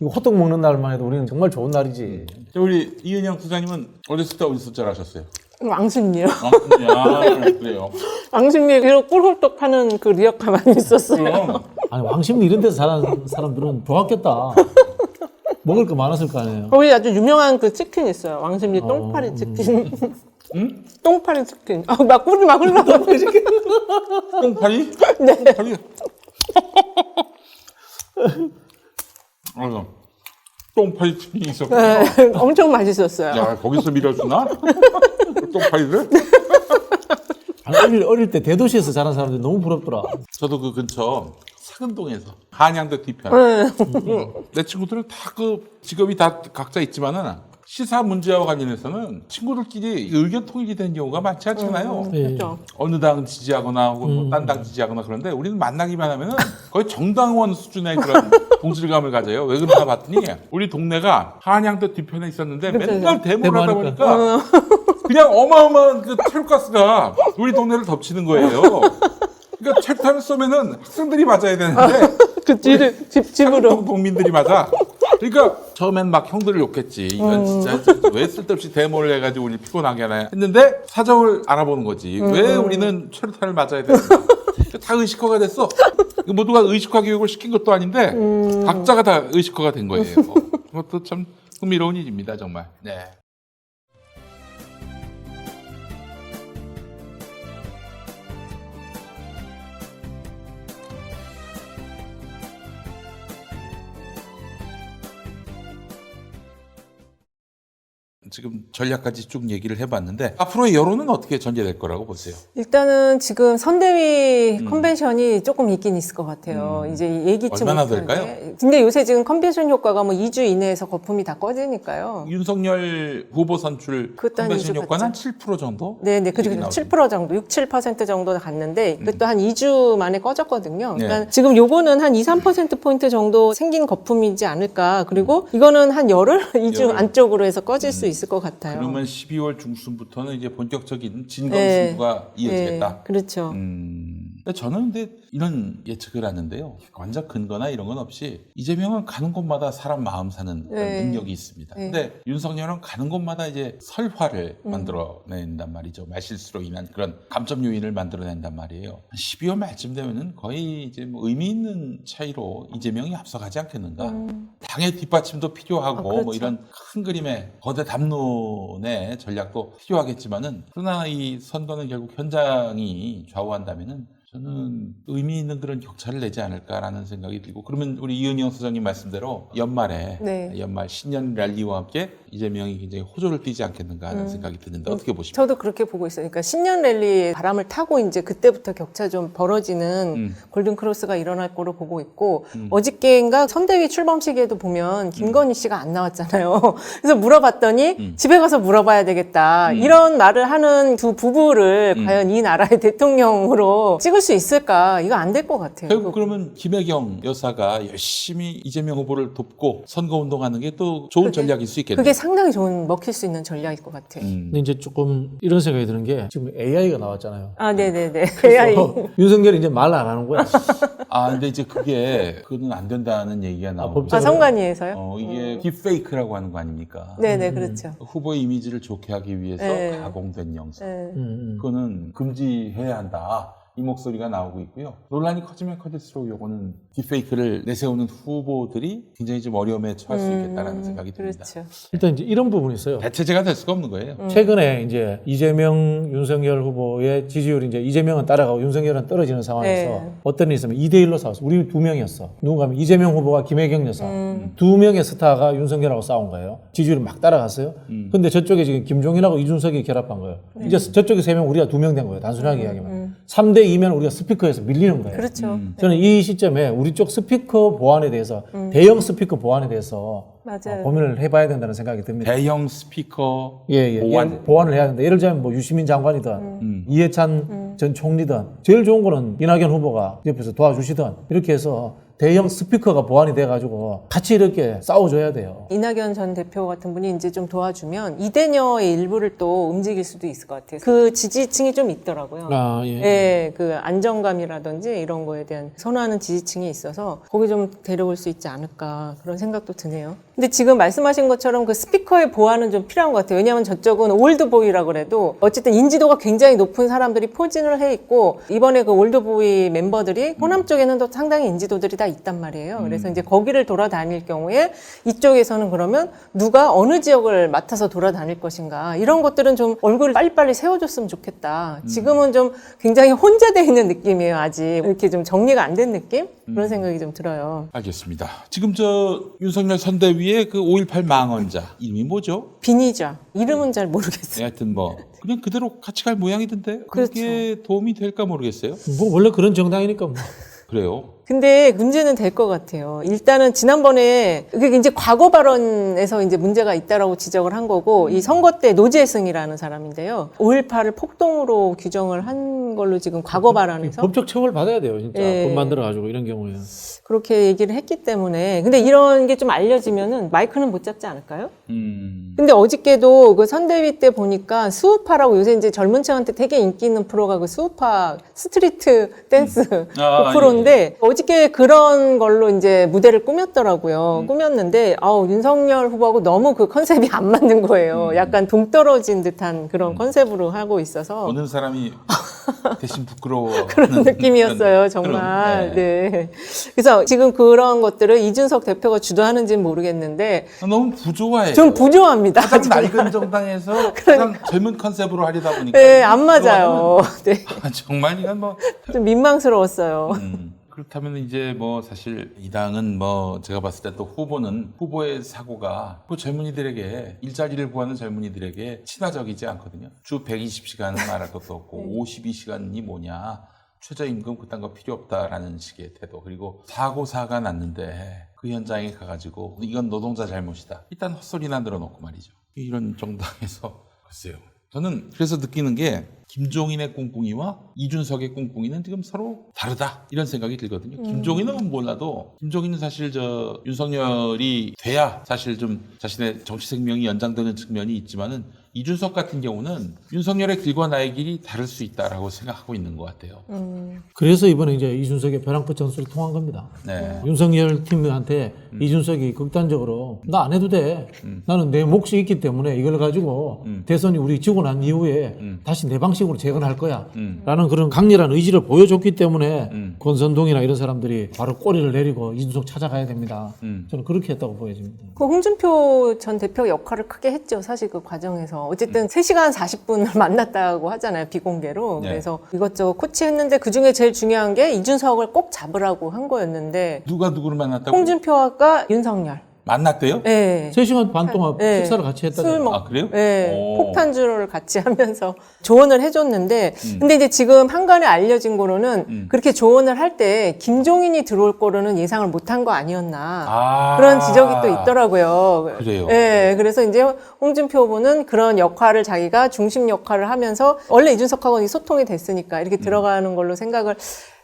이거 호떡 먹는 날만 해도 우리는 정말 좋은 날이지. 우리 이은영 부장님은 어렸을 때 어디서 자라셨어요? 왕십리요. 야, 그래요. 왕십리에 비록 꿀호떡 파는 그 리어카 많이 있었어요. 그럼 아니 왕십리 이런 데서 자란 사람들은 좋았겠다. 먹을 거 많았을 거 아니에요. 거기 아주 유명한 그 치킨 있어요. 왕십리 똥파리 치킨. 똥파리 치킨. 아, 막 꿀이 막 흘러가고. 똥파리? 네. 똥파리. 똥파리 치킨이 있었구나. 네, 엄청 맛있었어요. 야, 거기서 밀어주나? 똥파리를? 아니, 어릴 때 대도시에서 자란 사람들이 너무 부럽더라. 저도 그 근처 사근동에서 한양대 뒤편. 내 친구들은 다 그 직업이 다 각자 있지만은 시사 문제와 관련해서는 친구들끼리 의견 통일이 된 경우가 많지 않잖아요. 그렇죠. 어느 당 지지하거나 혹은 뭐 딴 당 지지하거나 그런데 우리는 만나기만 하면은 거의 정당원 수준의 그런 동질감을 가져요. 왜 그런가 봤더니 우리 동네가 한양대 뒤편에 있었는데 맨날 데모를 하다 보니까 그냥 어마어마한 그 철가스가 우리 동네를 덮치는 거예요. 그러니까 철탄을 쏘면은 학생들이 맞아야 되는데 그 뒤를 집으로. 국민들이 맞아. 그러니까 처음엔 막 형들을 욕했지. 이건 진짜 왜 쓸데없이 데모를 해가지고 우리 피곤하게 하나 했는데 사정을 알아보는 거지. 왜 우리는 철탄을 맞아야 되는가. 다 의식화가 됐어. 모두가 의식화 교육을 시킨 것도 아닌데 각자가 다 의식화가 된 거예요. 그것도 참 흥미로운 일입니다, 정말. 네. 지금 전략까지 쭉 얘기를 해봤는데 앞으로의 여론은 어떻게 전개될 거라고 보세요? 일단은 지금 선대위 컨벤션이 조금 있긴 있을 것 같아요. 이제 예기치 얼마나 못하게. 될까요? 근데 요새 지금 컨벤션 효과가 뭐 2주 이내에서 거품이 다 꺼지니까요. 윤석열 후보 선출 그것도 한 컨벤션 2주 효과는 한 갔죠. 7% 정도? 네네, 그리고 얘기 나오죠. 7% 정도, 6, 7% 정도 갔는데, 그것도 한 2주 만에 꺼졌거든요. 네. 그러니까 지금 요거는 한 2, 3%포인트 정도 생긴 거품이지 않을까. 그리고 이거는 한 열흘? 2주 열흘. 안쪽으로 해서 꺼질 수 있을 것 같아요. 그러면 12월 중순부터는 이제 본격적인 진검 승부가 이어지겠다. 네, 그렇죠. 근데 저는 근데 이런 예측을 하는데요. 객관적 근거나 이런 건 없이 이재명은 가는 곳마다 사람 마음 사는 그런 네. 능력이 있습니다. 네. 근데 윤석열은 가는 곳마다 이제 설화를 만들어낸단 말이죠. 말실수로 인한 그런 감점 요인을 만들어낸단 말이에요. 한 12월 말쯤 되면은 거의 이제 뭐 의미 있는 차이로 이재명이 앞서가지 않겠는가. 당의 뒷받침도 필요하고 그렇죠. 뭐 이런 큰 그림의 거대 담론의 전략도 필요하겠지만은 그러나 이 선거는 결국 현장이 좌우한다면은 저는 의미 있는 그런 격차를 내지 않을까라는 생각이 들고 그러면 우리 이은영 소장님 말씀대로 연말에 네. 연말 신년 랠리와 함께 이재명이 굉장히 호조를 띄지 않겠는가 하는 생각이 드는데 어떻게 보십니까? 저도 그렇게 보고 있어요. 그러니까 신년 랠리의 바람을 타고 이제 그때부터 격차 좀 벌어지는 골든 크로스가 일어날 거로 보고 있고 어저께인가 선대위 출범 시기에도 보면 김건희 씨가 안 나왔잖아요. 그래서 물어봤더니 집에 가서 물어봐야 되겠다. 이런 말을 하는 두 부부를 과연 이 나라의 대통령으로 찍을 수 있을까? 이거 안 될 것 같아요. 결국 그러면 김혜경 여사가 열심히 이재명 후보를 돕고 선거운동하는 게 또 좋은 전략일 수 있겠네요. 그게 상당히 좋은 먹힐 수 있는 전략일 것 같아요. 근데 이제 조금 이런 생각이 드는 게 지금 AI가 나왔잖아요. 아, 네네네. AI. 윤석열이 이제 말 안 하는 거야. 근데 이제 그거는 안 된다는 얘기가 나오고 법적으로? 선관위에서요? 이게 딥페이크라고 하는 거 아닙니까? 네네, 그렇죠. 후보의 이미지를 좋게 하기 위해서 네. 가공된 영상. 네. 그거는 금지해야 한다. 이 목소리가 나오고 있고요. 논란이 커지면 커질수록 요거는 딥페이크를 내세우는 후보들이 굉장히 좀 어려움에 처할 수 있겠다라는 생각이 듭니다. 그렇죠. 일단 이제 이런 부분이 있어요. 대체제가 될 수가 없는 거예요. 최근에 이제 이재명, 윤석열 후보의 지지율이 이제 이재명은 따라가고 윤석열은 떨어지는 상황에서 네. 어떤 일이 있으면 2대1로 싸웠어. 우리 두 명이었어. 누군가 하면 이재명 후보와 김혜경 여사. 두 명의 스타가 윤석열하고 싸운 거예요. 지지율이 막 따라갔어요. 근데 저쪽에 지금 김종인하고 이준석이 결합한 거예요. 이제 저쪽에 3명, 우리가 2명 된 거예요. 단순하게 이야기하면. 3대2면 우리가 스피커에서 밀리는 거예요. 그렇죠. 저는 이 시점에 우리 쪽 스피커 보완에 대해서 대형 스피커 보완에 대해서 맞아요. 고민을 해봐야 된다는 생각이 듭니다. 대형 스피커 예. 보완을 해야 된다. 예를 들자면 뭐 유시민 장관이든 이해찬 전 총리든 제일 좋은 거는 이낙연 후보가 옆에서 도와주시든 이렇게 해서 대형 스피커가 보완이 돼가지고 같이 이렇게 싸워줘야 돼요. 이낙연 전 대표 같은 분이 이제 좀 도와주면 이대녀의 일부를 또 움직일 수도 있을 것 같아요. 그 지지층이 좀 있더라고요. 아, 예. 예, 그 안정감이라든지 이런 거에 대한 선호하는 지지층이 있어서 거기 좀 데려올 수 있지 않을까 그런 생각도 드네요. 근데 지금 말씀하신 것처럼 그 스피커의 보완은 좀 필요한 것 같아요. 왜냐하면 저쪽은 올드보이라고 그래도 어쨌든 인지도가 굉장히 높은 사람들이 포진을 해 있고 이번에 그 올드보이 멤버들이 호남 쪽에는 또 상당히 인지도들이 다 있단 말이에요. 그래서 이제 거기를 돌아다닐 경우에 이쪽에서는 그러면 누가 어느 지역을 맡아서 돌아다닐 것인가 이런 것들은 좀 얼굴을 빨리빨리 세워줬으면 좋겠다. 지금은 좀 굉장히 혼재되어 있는 느낌이에요. 아직 이렇게 좀 정리가 안 된 느낌? 그런 생각이 좀 들어요. 알겠습니다. 지금 저 윤석열 선대위의 그 5.18 망언자 이름이 뭐죠? 비니자. 이름은 잘 모르겠어요. 하여튼 뭐 그냥 그대로 같이 갈 모양이던데 그게 도움이 될까 모르겠어요. 뭐 원래 그런 정당이니까 뭐. 그래요. 근데 문제는 될 것 같아요. 일단은 지난번에 그게 이제 과거 발언에서 이제 문제가 있다라고 지적을 한 거고 이 선거 때 노재승이라는 사람인데요. 5.18을 폭동으로 규정을 한 걸로 지금 과거 발언에서 법적 처벌 받아야 돼요, 진짜. 예. 법 만들어가지고 이런 경우에. 그렇게 얘기를 했기 때문에 근데 이런 게 좀 알려지면은 마이크는 못 잡지 않을까요? 근데 어저께도 그 선대위 때 보니까 수우파라고 요새 이제 젊은 층한테 되게 인기 있는 프로가 그 수우파 스트리트 댄스 그 프로인데 어저께 그런 걸로 이제 무대를 꾸몄더라고요. 꾸몄는데 윤석열 후보하고 너무 그 컨셉이 안 맞는 거예요. 약간 동떨어진 듯한 그런 컨셉으로 하고 있어서 보는 사람이 대신 부끄러워 그런 느낌이었어요, 정말. 네. 그래서 지금 그런 것들을 이준석 대표가 주도하는지는 모르겠는데 너무 부조화해요. 좀 부조합니다. 가장 낡은 정당에서 가장 젊은 컨셉으로 하려다 보니까 네, 안 맞아요. 네. 정말 이건 뭐 좀 민망스러웠어요. 그렇다면 이제 뭐 사실 이 당은 뭐 제가 봤을 때 또 후보는 후보의 사고가 그 젊은이들에게 일자리를 구하는 젊은이들에게 친화적이지 않거든요. 주 120시간은 말할 것도 없고 52시간이 뭐냐. 최저임금 그딴 거 필요 없다라는 식의 태도. 그리고 사고사가 났는데 그 현장에 가가지고 이건 노동자 잘못이다. 일단 헛소리나 늘어놓고 말이죠. 이런 정당에서 글쎄요. 저는 그래서 느끼는 게 김종인의 꿍꿍이와 이준석의 꿍꿍이는 지금 서로 다르다 이런 생각이 들거든요. 김종인은 몰라도 김종인은 사실 저 윤석열이 돼야 사실 좀 자신의 정치 생명이 연장되는 측면이 있지만은 이준석 같은 경우는 윤석열의 길과 나의 길이 다를 수 있다라고 생각하고 있는 것 같아요. 그래서 이번에 이제 이준석의 벼랑끝 전술을 통한 겁니다. 네. 윤석열 팀한테 이준석이 극단적으로 나 안 해도 돼. 나는 내 몫이 있기 때문에 이걸 가지고 대선이 우리 지고 난 이후에 다시 내 방식으로 재건할 거야. 라는 그런 강렬한 의지를 보여줬기 때문에 권선동이나 이런 사람들이 바로 꼬리를 내리고 이준석 찾아가야 됩니다. 저는 그렇게 했다고 보여집니다. 그 홍준표 전 대표 역할을 크게 했죠. 사실 그 과정에서. 어쨌든 3시간 40분을 만났다고 하잖아요. 비공개로. 네. 그래서 이것저것 코치했는데 그중에 제일 중요한 게 이준석을 꼭 잡으라고 한 거였는데 누가 누구를 만났다고? 홍준표와 윤석열. 만났대요? 네. 3시간 반 동안 네. 식사를 같이 했다고. 술 먹, 아, 그래요? 네. 오. 폭탄주를 같이 하면서 조언을 해줬는데, 근데 이제 지금 한간에 알려진 거로는 그렇게 조언을 할 때 김종인이 들어올 거로는 예상을 못한 거 아니었나. 그런 지적이 또 있더라고요. 그래요? 네. 그래서 이제 홍준표 후보는 그런 역할을 자기가 중심 역할을 하면서 원래 이준석하고는 소통이 됐으니까 이렇게 들어가는 걸로 생각을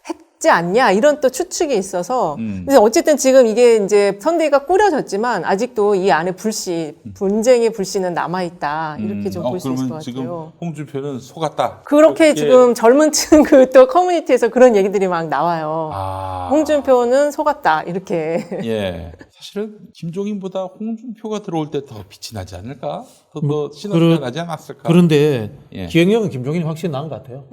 했지 않냐 이런 또 추측이 있어서 그래서 어쨌든 지금 이게 이제 선대위가 꾸려졌지만 아직도 이 안에 불씨 분쟁의 불씨는 남아있다 이렇게 좀 볼 수 있을 것 그러면 지금 같아요. 홍준표는 속았다. 그렇게 지금 젊은 층 그 또 커뮤니티에서 그런 얘기들이 막 나와요. 홍준표는 속았다 이렇게. 예. 사실은 김종인보다 홍준표가 들어올 때 더 빛이 나지 않을까? 더 시너지가 나지 않았을까? 그런데 예. 기획력은 김종인이 확실히 나은 것 같아요.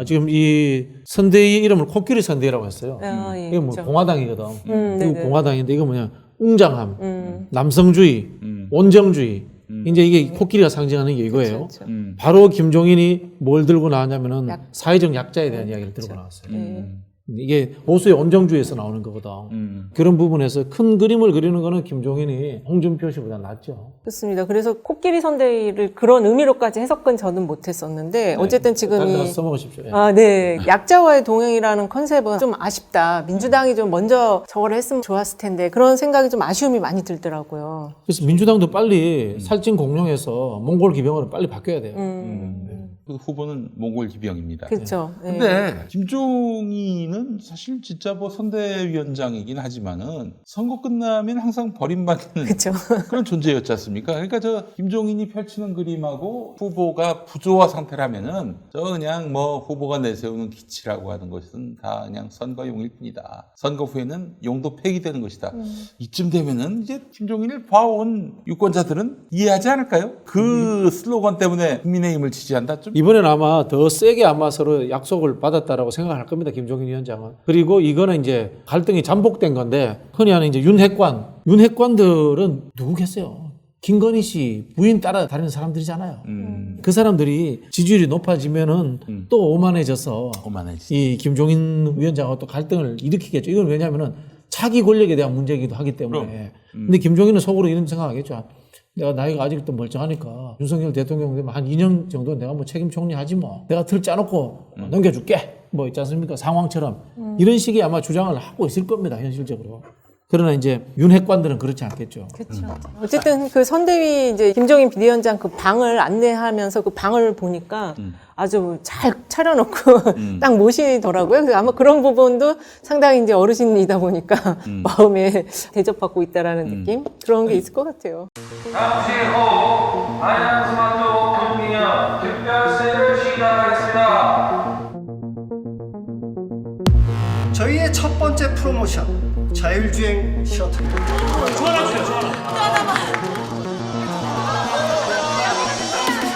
지금 이 선대위 이름을 코끼리 선대위라고 했어요. 예, 이게 뭐 그렇죠. 공화당이거든. 네네. 미국 공화당인데 이거 뭐냐 웅장함, 남성주의, 온정주의. 이제 이게 코끼리가 상징하는 게 이거예요. 그렇죠. 바로 김종인이 뭘 들고 나왔냐면은 사회적 약자에 대한 이야기를 들고 나왔어요. 이게 보수의 온정주의에서 나오는 거거든. 그런 부분에서 큰 그림을 그리는 거는 김종인이 홍준표 씨보다 낫죠. 그렇습니다. 그래서 코끼리 선대위를 그런 의미로까지 해석은 저는 못했었는데 어쨌든 지금 다른 이 데서 써먹으십시오. 예. 네. 약자와의 동행이라는 컨셉은 좀 아쉽다. 민주당이 좀 먼저 저걸 했으면 좋았을 텐데 그런 생각이 좀 아쉬움이 많이 들더라고요. 그래서 민주당도 빨리 살찐 공룡에서 몽골 기병으로 빨리 바뀌어야 돼요. 그 후보는 몽골 기병입니다. 그렇죠. 네. 근데 김종인은 사실 진짜 뭐 선대위원장이긴 하지만은 선거 끝나면 항상 버림받는 그렇죠. 그런 존재였지 않습니까? 그러니까 저 김종인이 펼치는 그림하고 후보가 부조화 상태라면은 저 그냥 뭐 후보가 내세우는 기치라고 하는 것은 다 그냥 선거용일 뿐이다. 선거 후에는 용도 폐기되는 것이다. 이쯤 되면은 이제 김종인을 봐온 유권자들은 이해하지 않을까요? 그 슬로건 때문에 국민의힘을 지지한다. 좀 이번에는 아마 더 세게 아마 서로 약속을 받았다라고 생각할 겁니다. 김종인 위원장은. 그리고 이거는 이제 갈등이 잠복된 건데 흔히 하는 이제 윤핵관들은 누구겠어요? 김건희 씨 부인 따라다니는 사람들이잖아요. 그 사람들이 지지율이 높아지면은 또 오만해져서 이 김종인 위원장하고 또 갈등을 일으키겠죠. 이건 왜냐하면은 차기 권력에 대한 문제이기도 하기 때문에. 근데 김종인은 속으로 이런 생각하겠죠. 내가 나이가 아직도 멀쩡하니까 윤석열 대통령 되면 한 2년 정도 내가 뭐 책임 총리하지 뭐. 내가 틀 짜놓고 넘겨줄게. 뭐 있지 않습니까? 상황처럼 이런 식의 아마 주장을 하고 있을 겁니다. 현실적으로. 그러나 이제 윤핵관들은 그렇지 않겠죠. 그렇죠. 어쨌든 그 선대위 이제 김종인 비대위원장 그 방을 안내하면서 그 방을 보니까 아주 잘 차려놓고 딱 모시더라고요. 그래서 아마 그런 부분도 상당히 이제 어르신이다 보니까 마음에 대접받고 있다라는 느낌 그런 게 있을 것 같아요. 잠시 후 안양스마트 금리형 특별세를 시작하겠습니다. 저희의 첫 번째 프로모션 자율주행 셔틀입니다.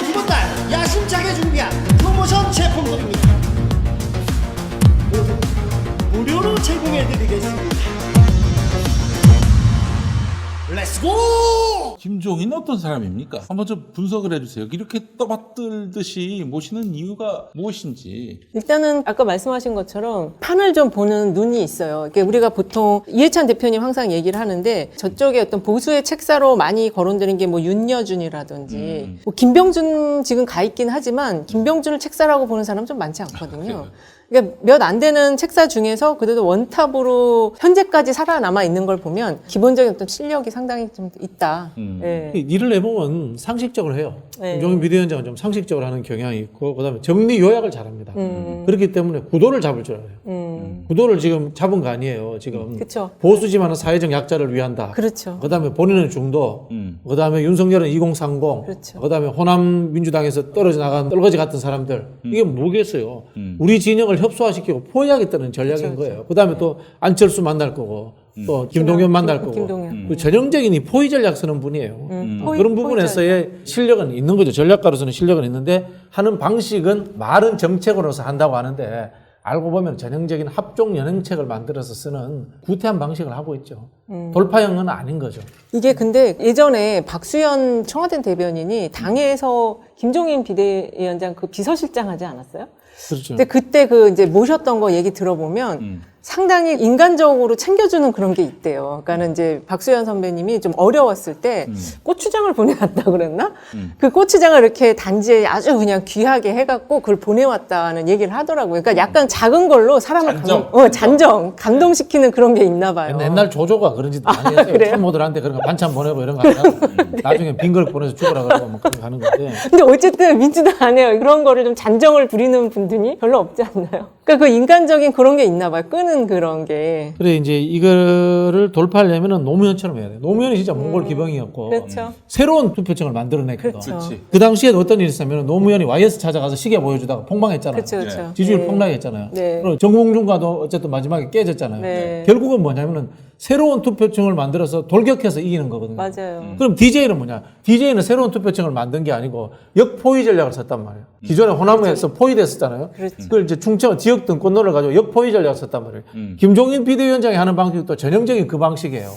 이번 달 야심차게 준비한 프로모션 제품들입니다. 모두 무료로 제공해드리겠습니다. 렛츠고! 김종인 어떤 사람입니까? 한번 좀 분석을 해주세요. 이렇게 떠받들듯이 모시는 이유가 무엇인지. 일단은 아까 말씀하신 것처럼 판을 좀 보는 눈이 있어요. 이게 우리가 보통 이해찬 대표님 항상 얘기를 하는데 저쪽에 어떤 보수의 책사로 많이 거론되는 게 뭐 윤여준이라든지 뭐 김병준 지금 가 있긴 하지만 김병준을 책사라고 보는 사람 좀 많지 않거든요. 그러니까 몇 안 되는 책사 중에서 그래도 원탑으로 현재까지 살아남아 있는 걸 보면 기본적인 어떤 실력이 상당히 좀 있다. 예. 일을 해보면 상식적으로 해요. 네. 김종인 비대위원장은 좀 상식적으로 하는 경향이 있고 그다음에 정리 요약을 잘합니다. 그렇기 때문에 구도를 잡을 줄 알아요. 구도를 지금 잡은 거 아니에요. 지금 그쵸. 보수지만은 사회적 약자를 위한다. 그렇죠. 그다음에 본인은 중도, 그다음에 윤석열은 2030, 그렇죠. 그다음에 호남 민주당에서 떨어져 나간 떨거지 같은 사람들 이게 뭐겠어요? 우리 진영을 협소화시키고 포위하겠다는 전략인 거예요. 그다음에 또 안철수 만날 거고. 또 김동연 만날 거고 김동연. 그 전형적인 이 포위 전략 쓰는 분이에요. 그런 부분에서의 실력은 있는 거죠. 전략가로서는 실력은 있는데 하는 방식은 말은 정책으로서 한다고 하는데 알고 보면 전형적인 합종 연행책을 만들어서 쓰는 구태한 방식을 하고 있죠. 돌파형은 아닌 거죠. 이게 근데 예전에 박수현 청와대 대변인이 당에서 김종인 비대위원장 그 비서실장 하지 않았어요? 그렇죠. 근데 그때 그 이제 모셨던 거 얘기 들어보면 상당히 인간적으로 챙겨주는 그런 게 있대요. 그러니까는 이제 박수현 선배님이 좀 어려웠을 때 고추장을 보내왔다 그랬나? 그 고추장을 이렇게 단지에 아주 그냥 귀하게 해갖고 그걸 보내왔다는 얘기를 하더라고요. 그러니까 약간 작은 걸로 사람을 잔정 감동시키는 그런 게 있나 봐요. 옛날 조조가 그런 짓 많이 했어요. 그래요? 참모들한테 그런 거 반찬 보내고 이런 거 하다가 나중에 빈 그릇 보내서 죽으라 그러고 뭐 그런 거 하는 건데. 근데 어쨌든 민주당 안에 그런 거를 좀 잔정을 부리는 분들이 별로 없지 않나요? 그러니까 그 인간적인 그런 게 있나 봐요. 끄는 그런 게. 그래 이제 이거를 돌파하려면은 노무현처럼 해야 돼. 노무현이 진짜 몽골 기병이었고 그렇죠. 새로운 투표층을 만들어냈거든. 그렇죠. 그 당시에 어떤 일이 있었냐면 노무현이 YS 찾아가서 시계 보여주다가 폭망했잖아요. 그렇죠, 그렇죠. 지지율 네. 폭락했잖아요. 네. 그리고 정봉준과도 어쨌든 마지막에 깨졌잖아요. 네. 결국은 뭐냐면은 새로운 투표층을 만들어서 돌격해서 이기는 거거든요. 맞아요. 그럼 DJ는 뭐냐? DJ는 새로운 투표층을 만든 게 아니고 역포위 전략을 썼단 말이에요. 기존에 호남에서 포위됐었잖아요. 그렇죠. 그걸 이제 충청 지역 등권론을 가지고 역포위 전략을 썼단 말이에요. 김종인 비대위원장이 하는 방식도 전형적인 그 방식이에요.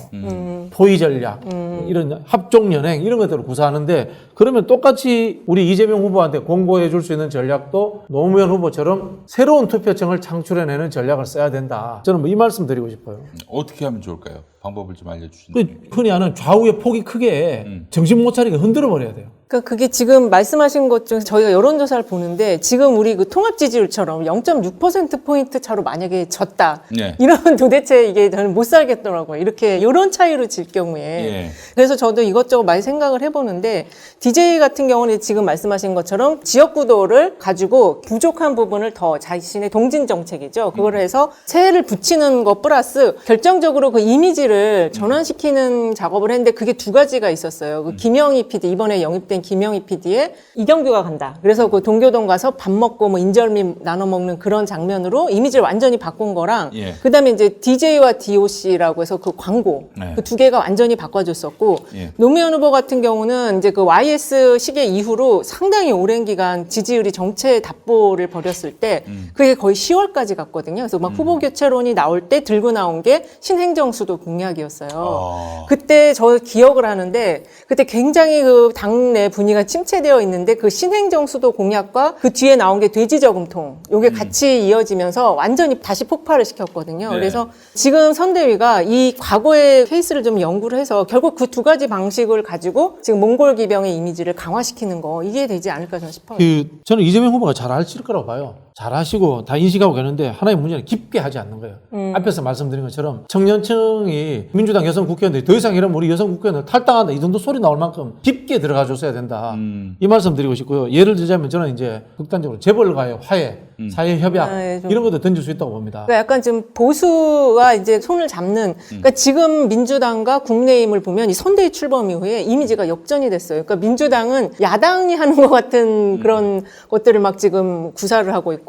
포위 전략, 이런 합종 연행 이런 것들을 구사하는데 그러면 똑같이 우리 이재명 후보한테 공고해 줄 수 있는 전략도 노무현 후보처럼 새로운 투표층을 창출해내는 전략을 써야 된다. 저는 뭐 이 말씀 드리고 싶어요. 어떻게 하면 좋을까요? 방법을 좀 알려주시면. 흔히 하는 좌우의 폭이 크게 정신 못 차리게 흔들어 버려야 돼요. 그러니까 그게 지금 말씀하신 것 중에서 저희가 여론조사를 보는데 지금 우리 그 통합 지지율처럼 0.6%포인트 차로 만약에 졌다. 네. 이러면 도대체 이게 저는 못 살겠더라고요. 이렇게 여론 차이로 질 경우에. 예. 그래서 저도 이것저것 많이 생각을 해보는데 DJ 같은 경우는 지금 말씀하신 것처럼 지역구도를 가지고 부족한 부분을 더 자신의 동진 정책이죠. 그걸 해서 새해를 붙이는 것 플러스 결정적으로 그 이미지를 전환시키는 작업을 했는데 그게 두 가지가 있었어요. 그 김영희 PD, 이번에 영입된 김영희 PD의 이경규가 간다. 그래서 그 동교동 가서 밥 먹고 뭐 인절미 나눠 먹는 그런 장면으로 이미지를 완전히 바꾼 거랑 예. 그다음에 이제 DJ와 DOC라고 해서 그 광고 네. 그 두 개가 완전히 바꿔줬었고 예. 노무현 후보 같은 경우는 이제 그 YS 시계 이후로 상당히 오랜 기간 지지율이 정체 답보를 벌였을 때 그게 거의 10월까지 갔거든요. 그래서 막 후보 교체론이 나올 때 들고 나온 게 신행정수도 공약이었어요. 그때 저 기억을 하는데 그때 굉장히 그 당내 분위기가 침체되어 있는데 그 신행정수도 공약과 그 뒤에 나온 게 돼지저금통 요게 같이 이어지면서 완전히 다시 폭발을 시켰거든요. 네. 그래서 지금 선대위가 이 과거의 케이스를 좀 연구를 해서 결국 그 두 가지 방식을 가지고 지금 몽골 기병의 이미지를 강화시키는 거 이게 되지 않을까 저는 싶어요. 저는 이재명 후보가 잘 알실 거라고 봐요. 잘하시고 다 인식하고 계는데 하나의 문제는 깊게 하지 않는 거예요. 앞에서 말씀드린 것처럼 청년층이 민주당 여성 국회의원들이 더 이상 이러면 우리 여성 국회의원들 탈당한다 이 정도 소리 나올 만큼 깊게 들어가 줬어야 된다. 이 말씀 드리고 싶고요. 예를 들자면 저는 이제 극단적으로 재벌과의 화해, 사회 협약 이런 것도 던질 수 있다고 봅니다. 그러니까 약간 좀 보수와 이제 손을 잡는, 그러니까 지금 민주당과 국민의힘을 보면 이 선대위 출범 이후에 이미지가 역전이 됐어요. 그러니까 민주당은 야당이 하는 것 같은 그런 것들을 막 지금 구사를 하고 있고,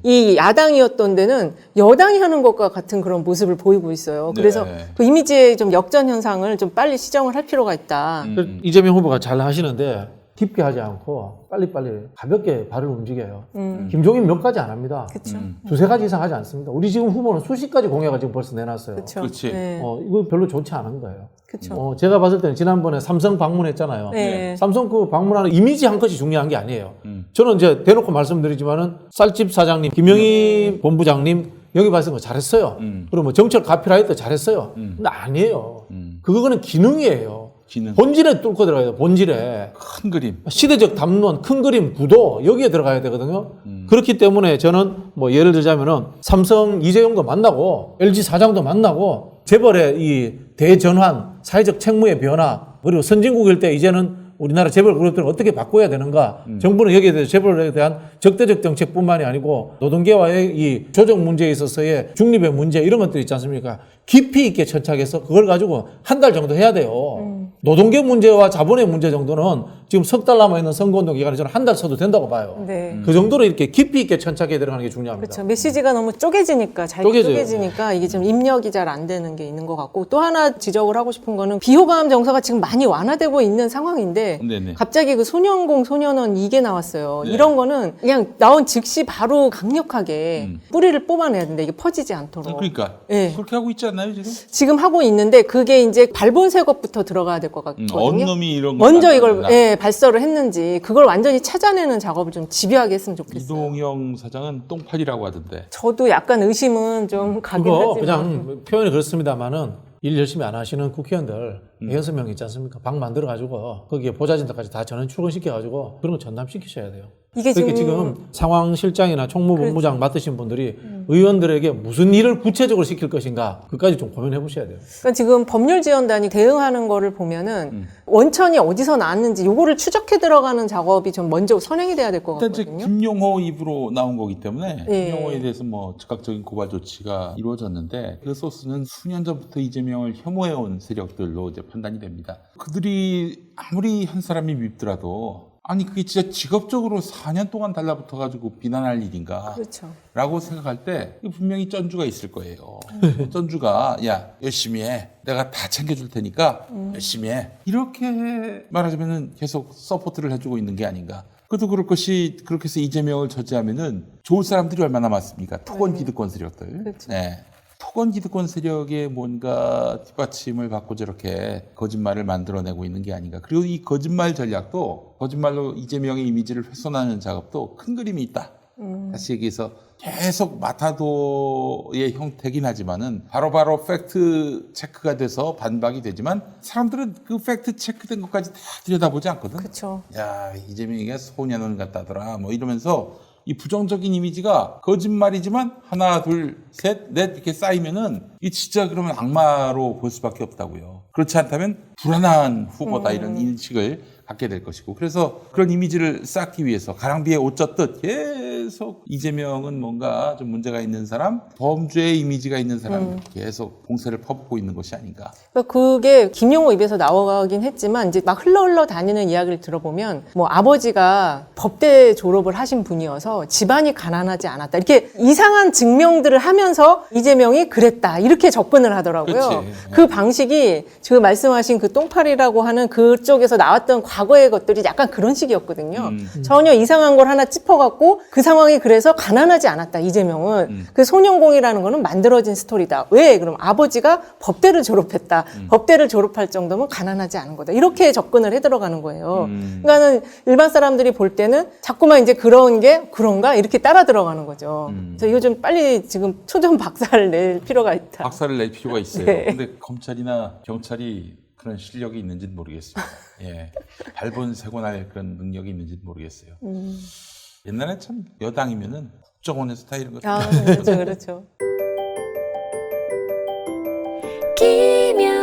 이 야당이었던 데는 여당이 하는 것과 같은 그런 모습을 보이고 있어요. 그래서 네. 그 이미지의 좀 역전 현상을 좀 빨리 시정을 할 필요가 있다. 이재명 후보가 잘 하시는데 깊게 하지 않고 빨리빨리 가볍게 발을 움직여요. 김종인 몇 가지 안 합니다. 그렇죠. 두세 가지 이상 하지 않습니다. 우리 지금 후보는 수십 가지 공약을 지금 벌써 내놨어요. 그렇죠. 그렇지. 네. 이거 별로 좋지 않은 거예요. 그렇죠. 제가 봤을 때는 지난번에 삼성 방문했잖아요. 네. 삼성 그 방문하는 이미지 한 컷이 중요한 게 아니에요. 저는 이제 대놓고 말씀드리지만은 쌀집 사장님, 김영희 본부장님 여기 봤을 때 잘했어요. 그리고 뭐 정철 카피라이터 잘했어요. 근데 아니에요. 그거는 기능이에요. 기능. 본질에 뚫고 들어가야 돼요. 본질에. 큰 그림. 시대적 담론, 큰 그림, 구도 여기에 들어가야 되거든요. 그렇기 때문에 저는 뭐 예를 들자면은 삼성 이재용도 만나고 LG 사장도 만나고 재벌의 이 대전환, 사회적 책무의 변화, 그리고 선진국일 때 이제는 우리나라 재벌 그룹들을 어떻게 바꿔야 되는가? 정부는 여기에 대해서 재벌에 대한 적대적 정책뿐만이 아니고 노동계와의 이 조정 문제에 있어서의 중립의 문제 이런 것들이 있지 않습니까? 깊이 있게 천착해서 그걸 가지고 한 달 정도 해야 돼요. 노동계 문제와 자본의 문제 정도는 지금 석 달 남아있는 선거운동 기간에 저는 한 달 써도 된다고 봐요. 네. 그 정도로 이렇게 깊이 있게 천착해 들어가는 게 중요합니다. 그렇죠. 메시지가 너무 쪼개지니까, 잘 쪼개져요. 쪼개지니까 이게 좀 입력이 잘 안 되는 게 있는 것 같고, 또 하나 지적을 하고 싶은 거는 비호감 정서가 지금 많이 완화되고 있는 상황인데 네네. 갑자기 그 소년공, 소년원 이게 나왔어요. 네. 이런 거는 그냥 나온 즉시 바로 강력하게 뿌리를 뽑아내야 된다. 이게 퍼지지 않도록. 그러니까 네. 그렇게 하고 있지 않나요 지금? 지금 하고 있는데 그게 이제 발본새 것부터 들어가야 될 것 같거든요. 어느 놈이 이런 거 먼저 이걸 만들었나? 발설을 했는지 그걸 완전히 찾아내는 작업을 좀 집요하게 했으면 좋겠어요. 이동영 사장은 똥팔이라고 하던데. 저도 약간 의심은 좀 가긴 그거 하지만. 그냥 표현이 그렇습니다만은 일 열심히 안 하시는 국회의원들 6명 있지 않습니까? 방 만들어가지고 거기에 보좌진들까지 다 전원 출근시켜가지고 그런 거 전담시키셔야 돼요. 이게 그러니까 지금 상황실장이나 총무본부장 맡으신 분들이 의원들에게 무슨 일을 구체적으로 시킬 것인가 그까지 좀 고민해 보셔야 돼요. 그러니까 지금 법률지원단이 대응하는 거를 보면은 원천이 어디서 나왔는지 요거를 추적해 들어가는 작업이 좀 먼저 선행이 돼야 될 것 일단 이제 같거든요. 김용호 입으로 나온 거기 때문에 네. 김용호에 대해서 뭐 즉각적인 고발 조치가 이루어졌는데 그 소스는 수년 전부터 이재명을 혐오해온 세력들로 이제 판단이 됩니다. 그들이 아무리 한 사람이 밉더라도 아니 그게 진짜 직업적으로 4년 동안 달라붙어가지고 비난할 일인가 그렇죠. 라고 생각할 때 분명히 쩐주가 있을 거예요. 쩐주가 야 열심히 해. 내가 다 챙겨줄 테니까 열심히 해. 이렇게 말하자면 계속 서포트를 해주고 있는 게 아닌가. 그래도 그럴 것이 그렇게 해서 이재명을 저지하면은 좋을 사람들이 얼마나 많습니까? 토건 기득권 세력들. 그렇죠. 네. 토건 기득권 세력의 뭔가 뒷받침을 받고 저렇게 거짓말을 만들어내고 있는 게 아닌가. 그리고 이 거짓말 전략도 거짓말로 이재명의 이미지를 훼손하는 작업도 큰 그림이 있다. 다시 얘기해서 계속 마타도의 형태긴 하지만은 바로바로 팩트 체크가 돼서 반박이 되지만 사람들은 그 팩트 체크된 것까지 다 들여다보지 않거든. 그렇죠. 야 이재명이가 소년원 같다더라 뭐 이러면서 이 부정적인 이미지가 거짓말이지만 하나 둘 셋 넷 이렇게 쌓이면은 이 진짜 그러면 악마로 볼 수밖에 없다고요. 그렇지 않다면 불안한 후보다 이런 인식을 갖게 될 것이고 그래서 그런 이미지를 쌓기 위해서 가랑비에 옷 젖듯 계속 이재명은 뭔가 좀 문제가 있는 사람, 범죄의 이미지가 있는 사람 계속 봉쇄를 퍼붓고 있는 것이 아닌가. 그러니까 그게 김용호 입에서 나와가긴 했지만 이제 막 흘러 다니는 이야기를 들어보면 뭐 아버지가 법대 졸업을 하신 분이어서 집안이 가난하지 않았다 이렇게 이상한 증명들을 하면서 이재명이 그랬다 이렇게 접근을 하더라고요. 그치. 그 방식이 지금 말씀하신 그 똥파리라고 하는 그쪽에서 나왔던 과거의 것들이 약간 그런 식이었거든요. 전혀 이상한 걸 하나 짚어갖고 그 상황이 그래서 가난하지 않았다 이재명은. 그 소년공이라는 거는 만들어진 스토리다. 왜? 그럼 아버지가 법대를 졸업했다. 법대를 졸업할 정도면 가난하지 않은 거다. 이렇게 접근을 해 들어가는 거예요. 그러니까는 일반 사람들이 볼 때는 자꾸만 이제 그런 게 그런가 이렇게 따라 들어가는 거죠. 그래서 이거 좀 빨리 지금 초전 박살을 낼 필요가 있다. 박살을 낼 필요가 있어요. 네. 근데 검찰이나 경찰이 그런 실력이 있는지는 모르겠습니다. 예. 발본색원할 그런 능력이 있는지는 모르겠어요. 옛날에 참 여당이면은 국정원에서 다 이런 거. 그렇죠, 그렇죠. 김현